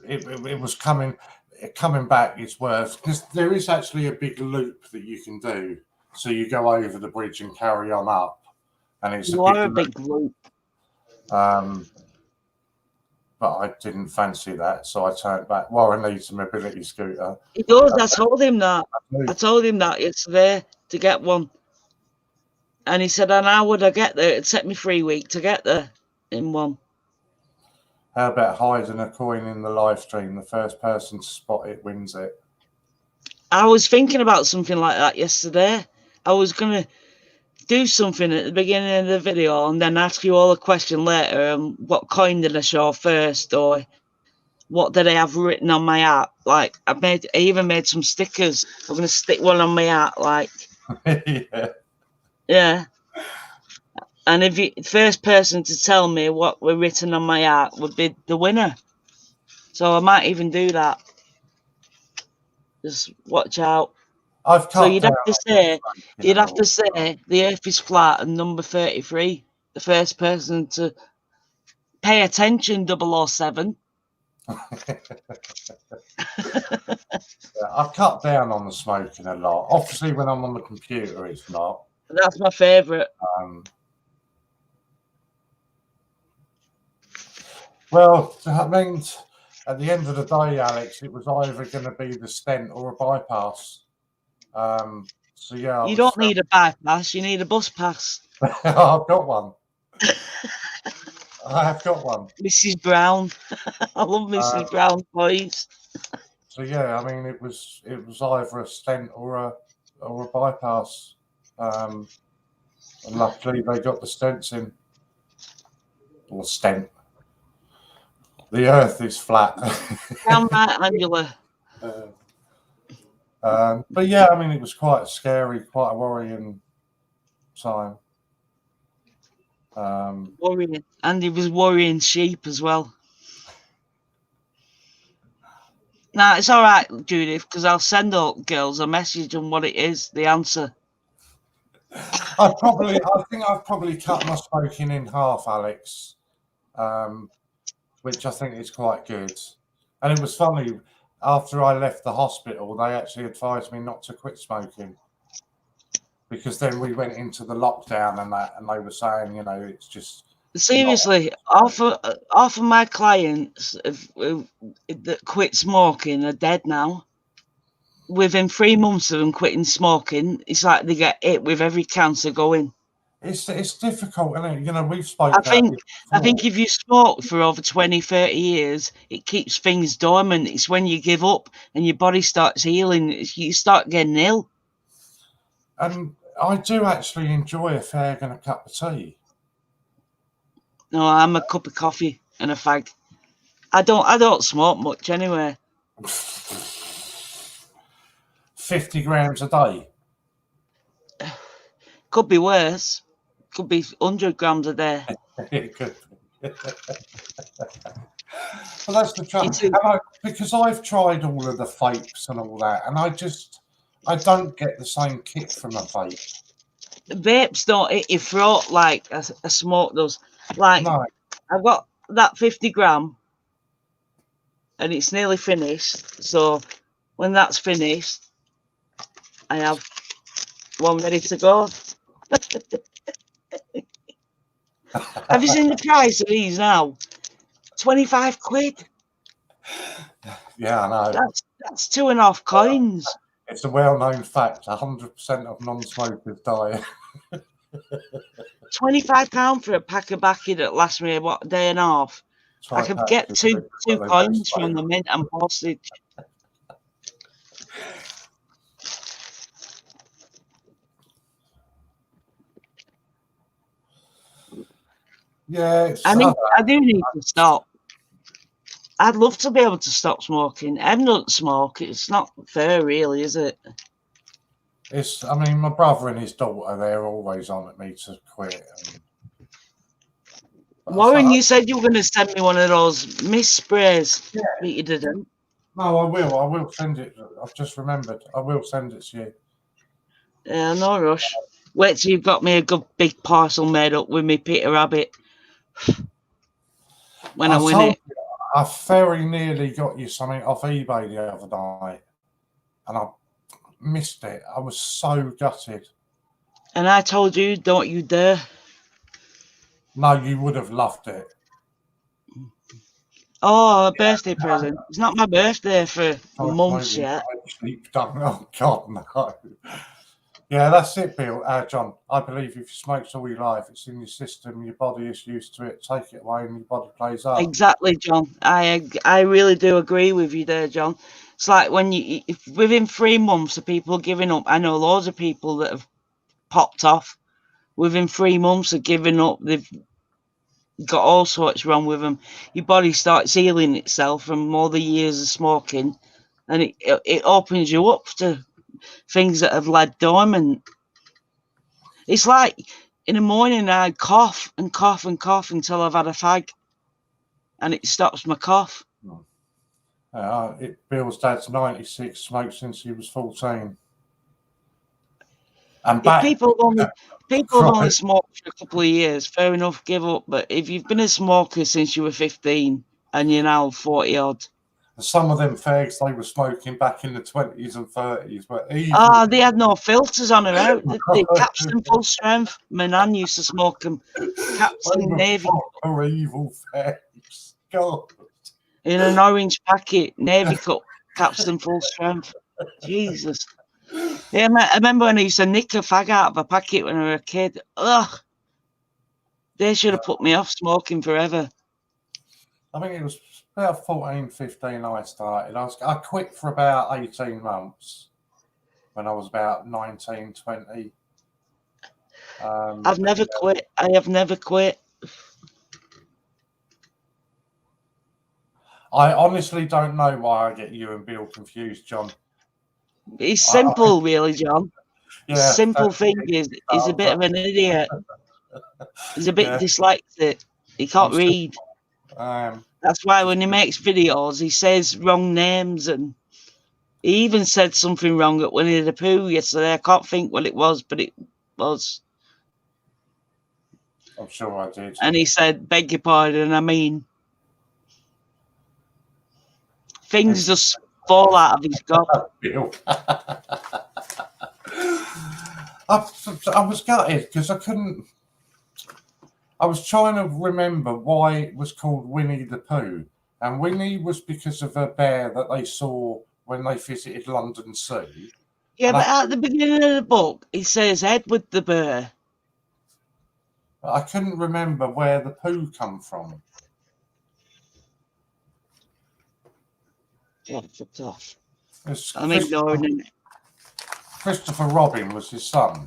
It was coming back. It's worse because there is actually a big loop that you can do So you go over the bridge and carry on up, and it's You are a big loop. But I didn't fancy that, so I turned back. Warren needs a mobility scooter. He does. I told him that. I told him that yesterday to get one. And he said, and how would I get there? It'd take me 3 weeks to get there in one. How about hiding a coin in the live stream? The first person to spot it wins it. I was thinking about something like that yesterday. I was going to do something at the beginning of the video and then ask you all a question later. What coin did I show first? Or what did I have written on my hat? Like, I even made some stickers. I'm going to stick one on my hat, like. Yeah. And if the first person to tell me what were written on my hat would be the winner. So I might even do that. Just watch out. So you'd have to say, the Earth is flat and number 33. The first person to pay attention, 007. I've cut down on the smoking a lot. Obviously, when I'm on the computer, it's not. That's my favourite. Well, I mean, at the end of the day, Alex, it was either going to be the stent or a bypass. So yeah, you don't need a bypass. You need a bus pass. I've got one. I have got one. Mrs. Brown. I love Mrs. Brown boys. So yeah, I mean, it was either a stent or a bypass. And luckily, they got the stents in. Or stent. The Earth is flat. Down right, Angela. But yeah, I mean, it was quite scary, quite a worrying time. Worrying. And he was worrying sheep as well. Nah, it's all right, Judith, because I'll send up girls a message on what it is, the answer. I think I've probably cut my smoking in half, Alex, which I think is quite good. And it was funny, after I left the hospital, they actually advised me not to quit smoking. Because then we went into the lockdown and they were saying, you know, it's just... Seriously, half of my clients that quit smoking are dead now. Within 3 months of them quitting smoking, it's like they get hit with every cancer going. It's difficult, isn't it? You know, we've spoken I think if you smoke for over 20, 30 years, it keeps things dormant. It's when you give up and your body starts healing, you start getting ill. And I do actually enjoy a fag and a cup of tea. No, I'm a cup of coffee and a fag. I don't smoke much anyway. 50 grams a day. Could be worse. Could be 100 grams a day. It could be. Well, that's the trouble. Because I've tried all of the vapes and all that, and I don't get the same kick from a vape. Vapes don't hit your throat like a smoke does. Like, no. I've got that 50 gram and it's nearly finished. So when that's finished, I have one ready to go. Have you seen the price of these now? 25 quid. Yeah, I know. That's 2.5 coins. It's a well-known fact. 100% of non-smokers die. £25 for a pack of baccy that lasts me a day and a half. I could get two coins from the mint and postage. Yeah, I do need to stop. I'd love to be able to stop smoking. Em doesn't smoke. It's not fair, really, is it? I mean, my brother and his daughter, they're always on at me to quit. Warren, you said you were going to send me one of those mist sprays, but you didn't. No, I will. I will send it. I've just remembered. I will send it to you. Yeah, no rush. Wait till you've got me a good big parcel made up with me Peter Rabbit. When I win it. I very nearly got you something off eBay the other night, and I missed it. I was so gutted. And I told you, don't you dare. No, you would have loved it. Oh, a birthday present. It's not my birthday for Try months smoking yet. cheap, don't. Oh God, no. Yeah, that's it, Bill. John, I believe if you smoke all your life, it's in your system, your body is used to it. Take it away, and your body plays up. Exactly, John. I really do agree with you there, John. It's like when if within 3 months of people giving up. I know loads of people that have popped off within 3 months of giving up. They've got all sorts wrong with them. Your body starts healing itself from all the years of smoking, and it opens you up to things that have laid dormant. It's like in the morning I cough and cough and cough until I've had a fag, and it stops my cough. Bill's dad's 96, smoked since he was 14. And If back, people have only right, smoked for a couple of years, fair enough, give up. But if you've been a smoker since you were 15 and you're now 40 odd, some of them fags they were smoking back in the 20s and 30s were evil. they had no filters on them out. They caps them full strength. My nan used to smoke them, caps They in were navy, proper evil fags. God. in an orange packet, navy cup, caps them full strength. Jesus. Yeah, I remember when I used to nick a fag out of a packet when I was a kid. Ugh. They should have put me off smoking forever. I think it was about 14, 15 I started. I quit for about 18 months when I was about 19, 20. I've never quit. I have never quit. I honestly don't know why I get you and Bill confused, John. It's simple, really, John. Yeah, The simple thing is, he's a bit of an idiot. He's a bit dyslexic. He can't read. That's why when he makes videos, he says wrong names, and he even said something wrong at Winnie the Pooh yesterday. I can't think what it was, but it was. I'm sure I did. And he said, "Beg your pardon, I mean." Things just fall out of his gob. I was gutted because I couldn't. I was trying to remember why it was called Winnie the Pooh, and Winnie was because of a bear that they saw when they visited London Sea. Yeah, but at the beginning of the book, he says Edward the bear. I couldn't remember where the poo come from. Oh, fuck off. I'm ignoring it. Christopher Robin was his son.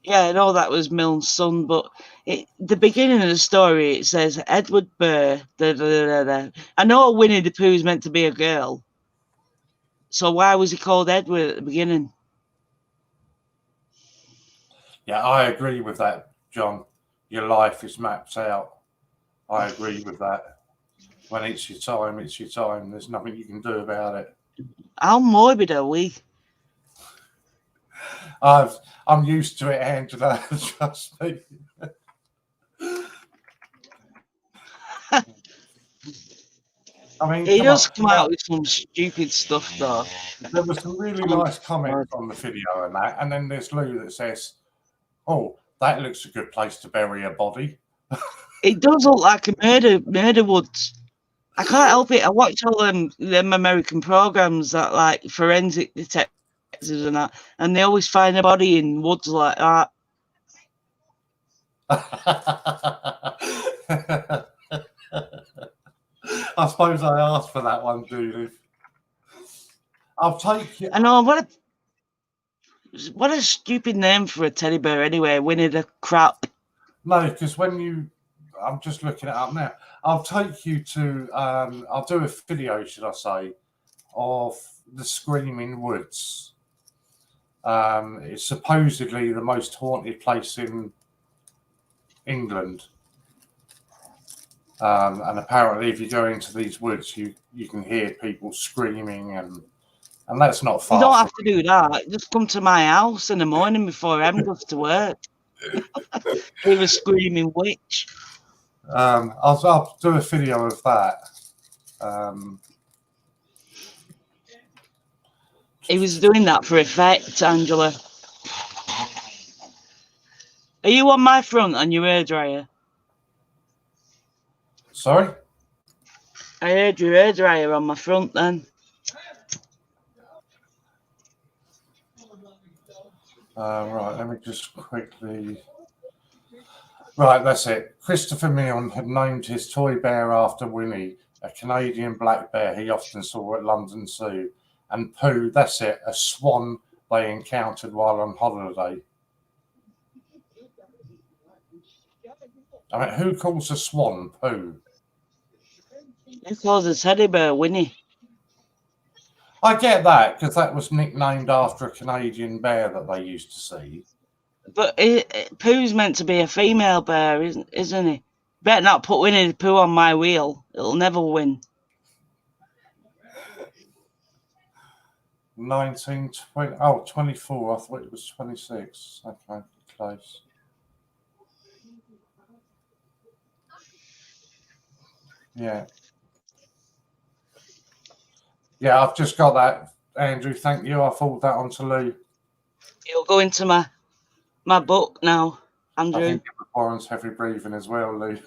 Yeah, I know that was Milne's son, but the beginning of the story, it says Edward Burr. I know Winnie the Pooh is meant to be a girl. So why was he called Edward at the beginning? Yeah, I agree with that, John. Your life is mapped out. I agree with that. When it's your time, it's your time. There's nothing you can do about it. How morbid are we? I'm used to it, Angela. Trust me. I mean, he does come out with some stupid stuff, though. There was some really nice comments on the video and that, and then there's Lou that says, "Oh, that looks a good place to bury a body." It does look like a murder woods. I can't help it. I watch all them American programs that like forensic detectives and that, and they always find a body in woods like that. I suppose I asked for that one, Judith. I'll take you. I know, what a stupid name for a teddy bear anyway, Winnie the crap. No, because I'm just looking it up now. I'll take you to, I'll do a video, should I say, of the Screaming Woods. It's supposedly the most haunted place in England. And apparently if you go into these woods, you can hear people screaming, and that's not far. You don't have to do that. Just come to my house in the morning before Em goes to work. Hear a screaming witch. I'll do a video of that. He was doing that for effect, Angela. Are you on my front on your hairdryer? Sorry? I heard your hairdryer on my front then. Right, let me just quickly... Right, that's it. Christopher Meon had named his toy bear after Winnie, a Canadian black bear he often saw at London Zoo. And Pooh, that's it, a swan they encountered while on holiday. I mean, who calls a swan Pooh? Who calls a teddy bear Winnie? I get that, because that was nicknamed after a Canadian bear that they used to see. But Pooh's meant to be a female bear, isn't he? Better not put Winnie the Pooh on my wheel. It'll never win. 1920, oh, 24. I thought it was 26. Okay, close. Yeah. Yeah, I've just got that, Andrew. Thank you. I forwarded that on to Lou. It'll go into my book now, Andrew. I think it was Warren's heavy breathing as well, Lou.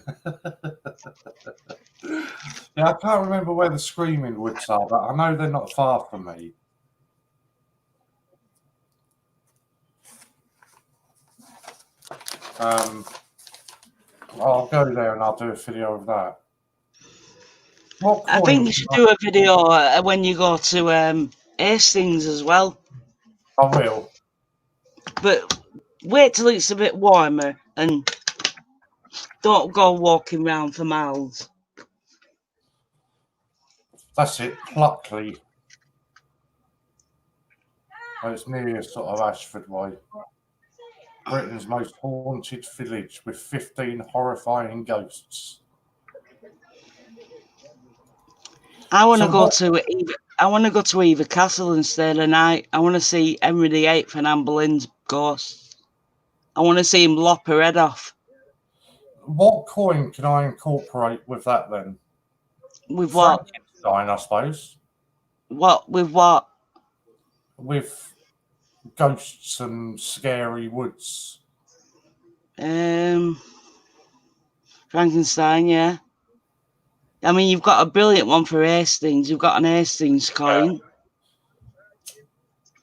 Yeah, I can't remember where the Screaming Woods are, but I know they're not far from me. I'll go there and I'll do a video of that. I think you should do a video when you go to Hastings as well. I will. But wait till it's a bit warmer and don't go walking around for miles. That's it, Pluckley. Oh, it's near sort of Ashford way. Britain's most haunted village with 15 horrifying ghosts. I want to go to Eva Castle and stay the night. I want to see Henry VIII and Anne Boleyn's ghosts. I want to see him lop her head off. What coin can I incorporate with that then? With what? Frankenstein, I suppose. What? With what? With ghosts and scary woods. Frankenstein, yeah. I mean, you've got a brilliant one for Hastings. You've got an Hastings coin.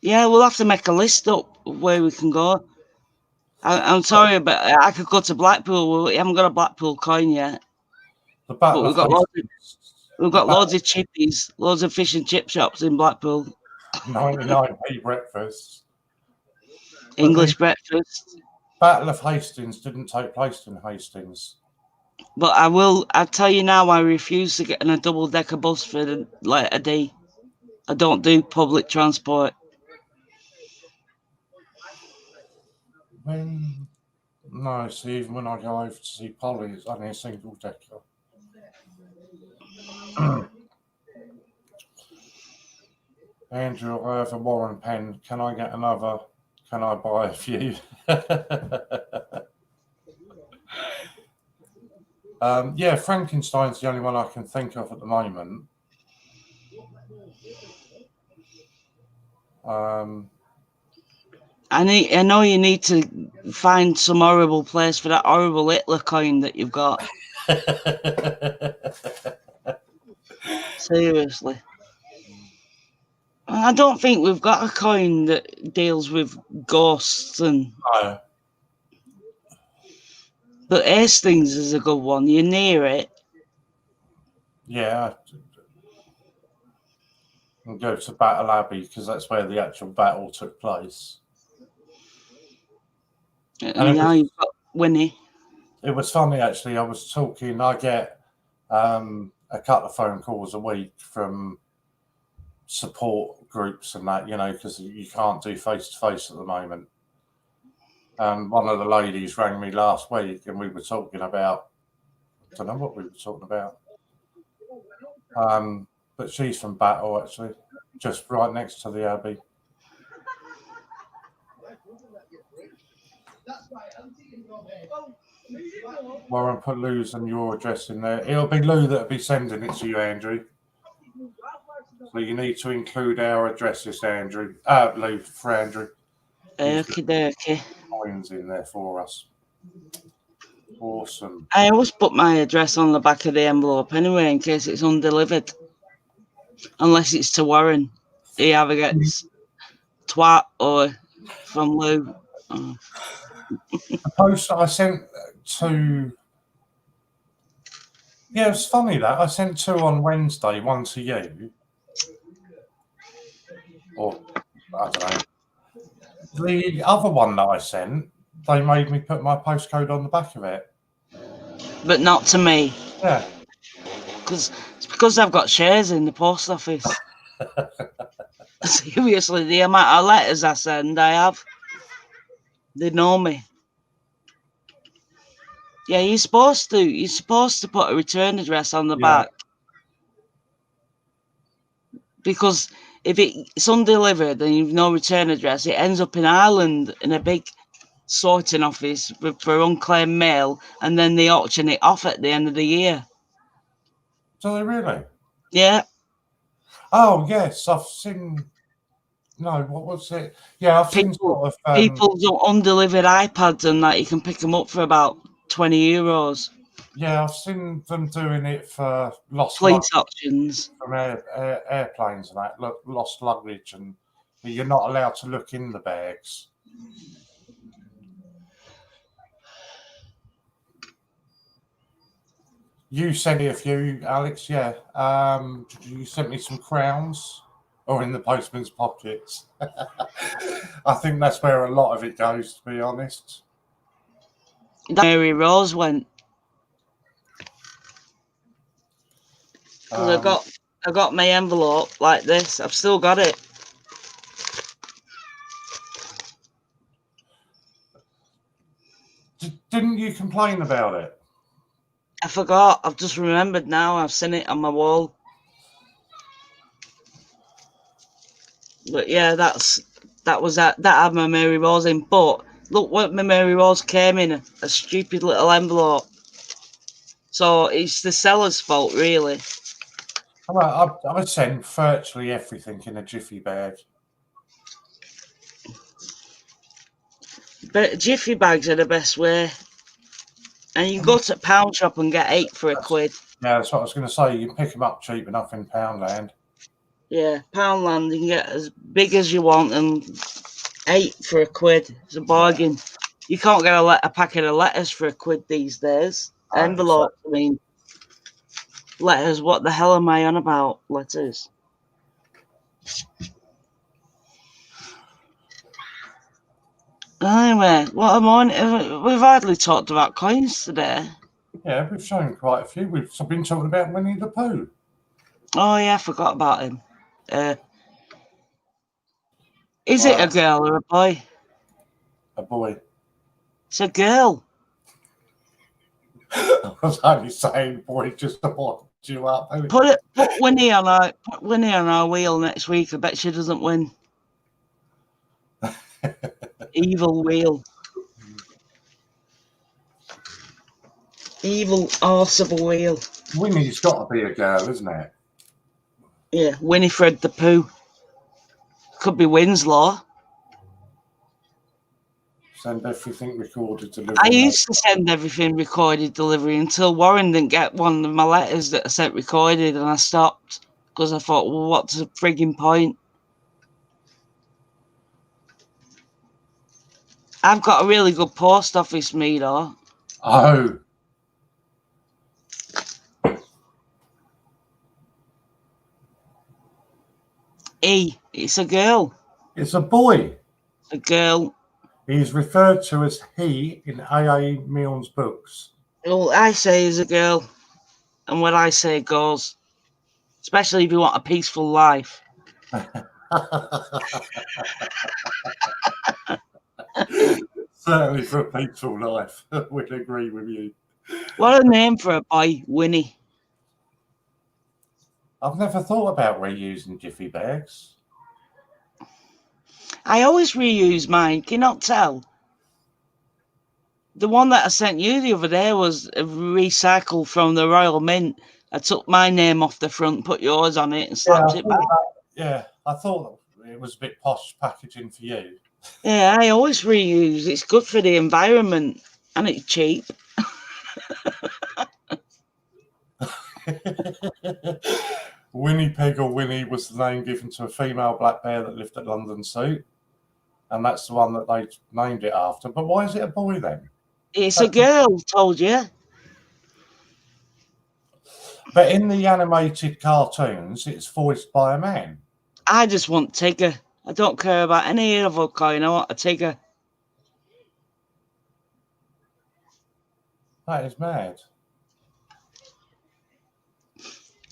Yeah, we'll have to make a list up of where we can go. I'm sorry, but I could go to Blackpool. We haven't got a Blackpool coin yet. But we've got loads of chippies, loads of fish and chip shops in Blackpool. 99p breakfast. English breakfast. Battle of Hastings didn't take place in Hastings. But I'll tell you now, I refuse to get on a double-decker bus for a day. I don't do public transport. No, see, even when I go over to see Polly, it's only a single decker. Andrew, I have a Warren pen. Can I get another? Can I buy a few? Yeah, Frankenstein's the only one I can think of at the moment. I know you need to find some horrible place for that horrible Hitler coin that you've got. Seriously. I don't think we've got a coin that deals with ghosts and... No. But Hastings is a good one. You're near it. Yeah. And go to Battle Abbey because that's where the actual battle took place. And now you've got Winnie. It was funny, actually. I was talking, I get a couple of phone calls a week from support groups and that, because you can't do face-to-face at the moment. And one of the ladies rang me last week and we were talking about, I don't know what we were talking about. But she's from Battle, actually, just right next to the Abbey. Warren, put Lou's and your address in there. It'll be Lou that'll be sending it to you, Andrew. So you need to include our addresses, Andrew. Lou, for Andrew. Okie dokie. Coins in there for us. Awesome. I always put my address on the back of the envelope anyway, in case it's undelivered. Unless it's to Warren. He either gets twat or from Lou. Oh. The post I sent to... Yeah, it's funny that. I sent 2 on Wednesday, 1 to you. Or, I don't know. The other one that I sent, they made me put my postcode on the back of it. But not to me. Yeah. It's because I've got shares in the post office. Seriously, the amount of letters I send, I have. They know me. Yeah, you're supposed to put a return address on the back. Because if it's undelivered and you've no return address, it ends up in Ireland in a big sorting office for unclaimed mail, and then they auction it off at the end of the year. Do they really? Yeah. Oh, yes, I've seen... No, what was it? Yeah, I've seen sort of... People's undelivered iPads and that, you can pick them up for about €20. Yeah, I've seen them doing it for lost Fleet luggage auctions. from airplanes and that. Look, lost luggage, and you're not allowed to look in the bags. You sent it a few, Alex, yeah. You sent me some crowns, or in the postman's pockets. I think that's where a lot of it goes, to be honest. Mary Rose went. Because I got my envelope like this. I've still got it. Didn't you complain about it? I forgot. I've just remembered now. I've seen it on my wall. But yeah, that had my Mary Rose in. But look what my Mary Rose came in, a stupid little envelope. So it's the seller's fault, really. Well, I send virtually everything in a jiffy bag. But jiffy bags are the best way. And you can go to Pound Shop and get 8 for £1. Yeah, that's what I was going to say. You can pick them up cheap enough in Poundland. Yeah, Poundland, you can get as big as you want and 8 for £1. It's a bargain. You can't get a packet of letters for £1 these days. Envelopes, I mean, letters. What the hell am I on about? Letters. Anyway, what am I on? We've hardly talked about coins today. Yeah, we've shown quite a few. We've been talking about Winnie the Pooh. Oh yeah, I forgot about him. Is it a girl or a boy? A boy. It's a girl. I was only saying boy just to watch you up. Put Winnie on our wheel next week. I bet she doesn't win. Evil wheel. Evil arseable wheel. Winnie's got to be a girl, isn't it? Yeah, Winifred the Pooh. Could be Winslow. Send everything recorded delivery. I used to send everything recorded delivery until Warren didn't get one of my letters that I sent recorded, and I stopped because I thought, well, what's the frigging point? I've got a really good post office, me though. Oh. It's a girl. It's a boy. A girl. He's referred to as he in A.A. Milne's books. All I say is a girl, and what I say goes. Especially if you want a peaceful life. Certainly for a peaceful life. We'd agree with you. What a name for a boy, Winnie. I've never thought about reusing jiffy bags. I always reuse mine. Can you not tell? The one that I sent you the other day was recycled from the Royal Mint. I took my name off the front, put yours on it, and slapped it back. I thought it was a bit posh packaging for you. Yeah, I always reuse. It's good for the environment and it's cheap. Winnie Pig or Winnie was the name given to a female black bear that lived at London Zoo, and that's the one that they named it after. But why is it a boy then? It's a girl, told you. But in the animated cartoons, it's voiced by a man. I just want Tigger. I don't care about any other coin. I want a Tigger. That is mad.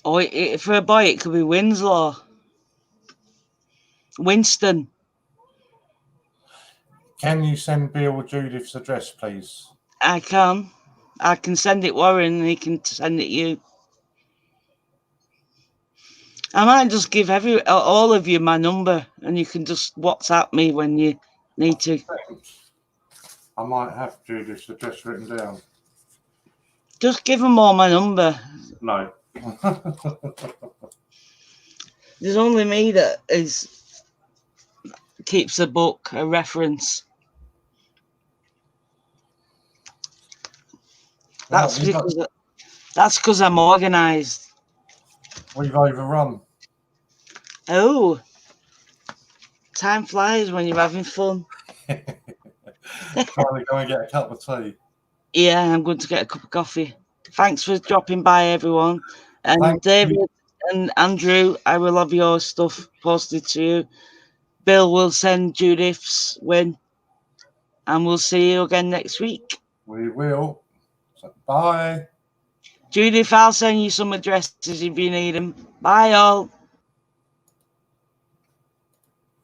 Or for a boy, it could be Winston. Can you send Bill Judith's address, please? I can. I can send it Warren and he can send it you. I might just give all of you my number and you can just WhatsApp me when you need to. I might have Judith's address written down. Just give them all my number. No. There's only me that keeps a book, a reference. That's because I'm organised. We've overrun. Oh, time flies when you're having fun. Trying to go and get a cup of tea. Yeah, I'm going to get a cup of coffee. Thanks for dropping by, everyone. And Thank David you. and Andrew, I will have your stuff posted to you. Bill will send Judith's win. And we'll see you again next week. We will. So, bye. Judith, I'll send you some addresses if you need them. Bye, all.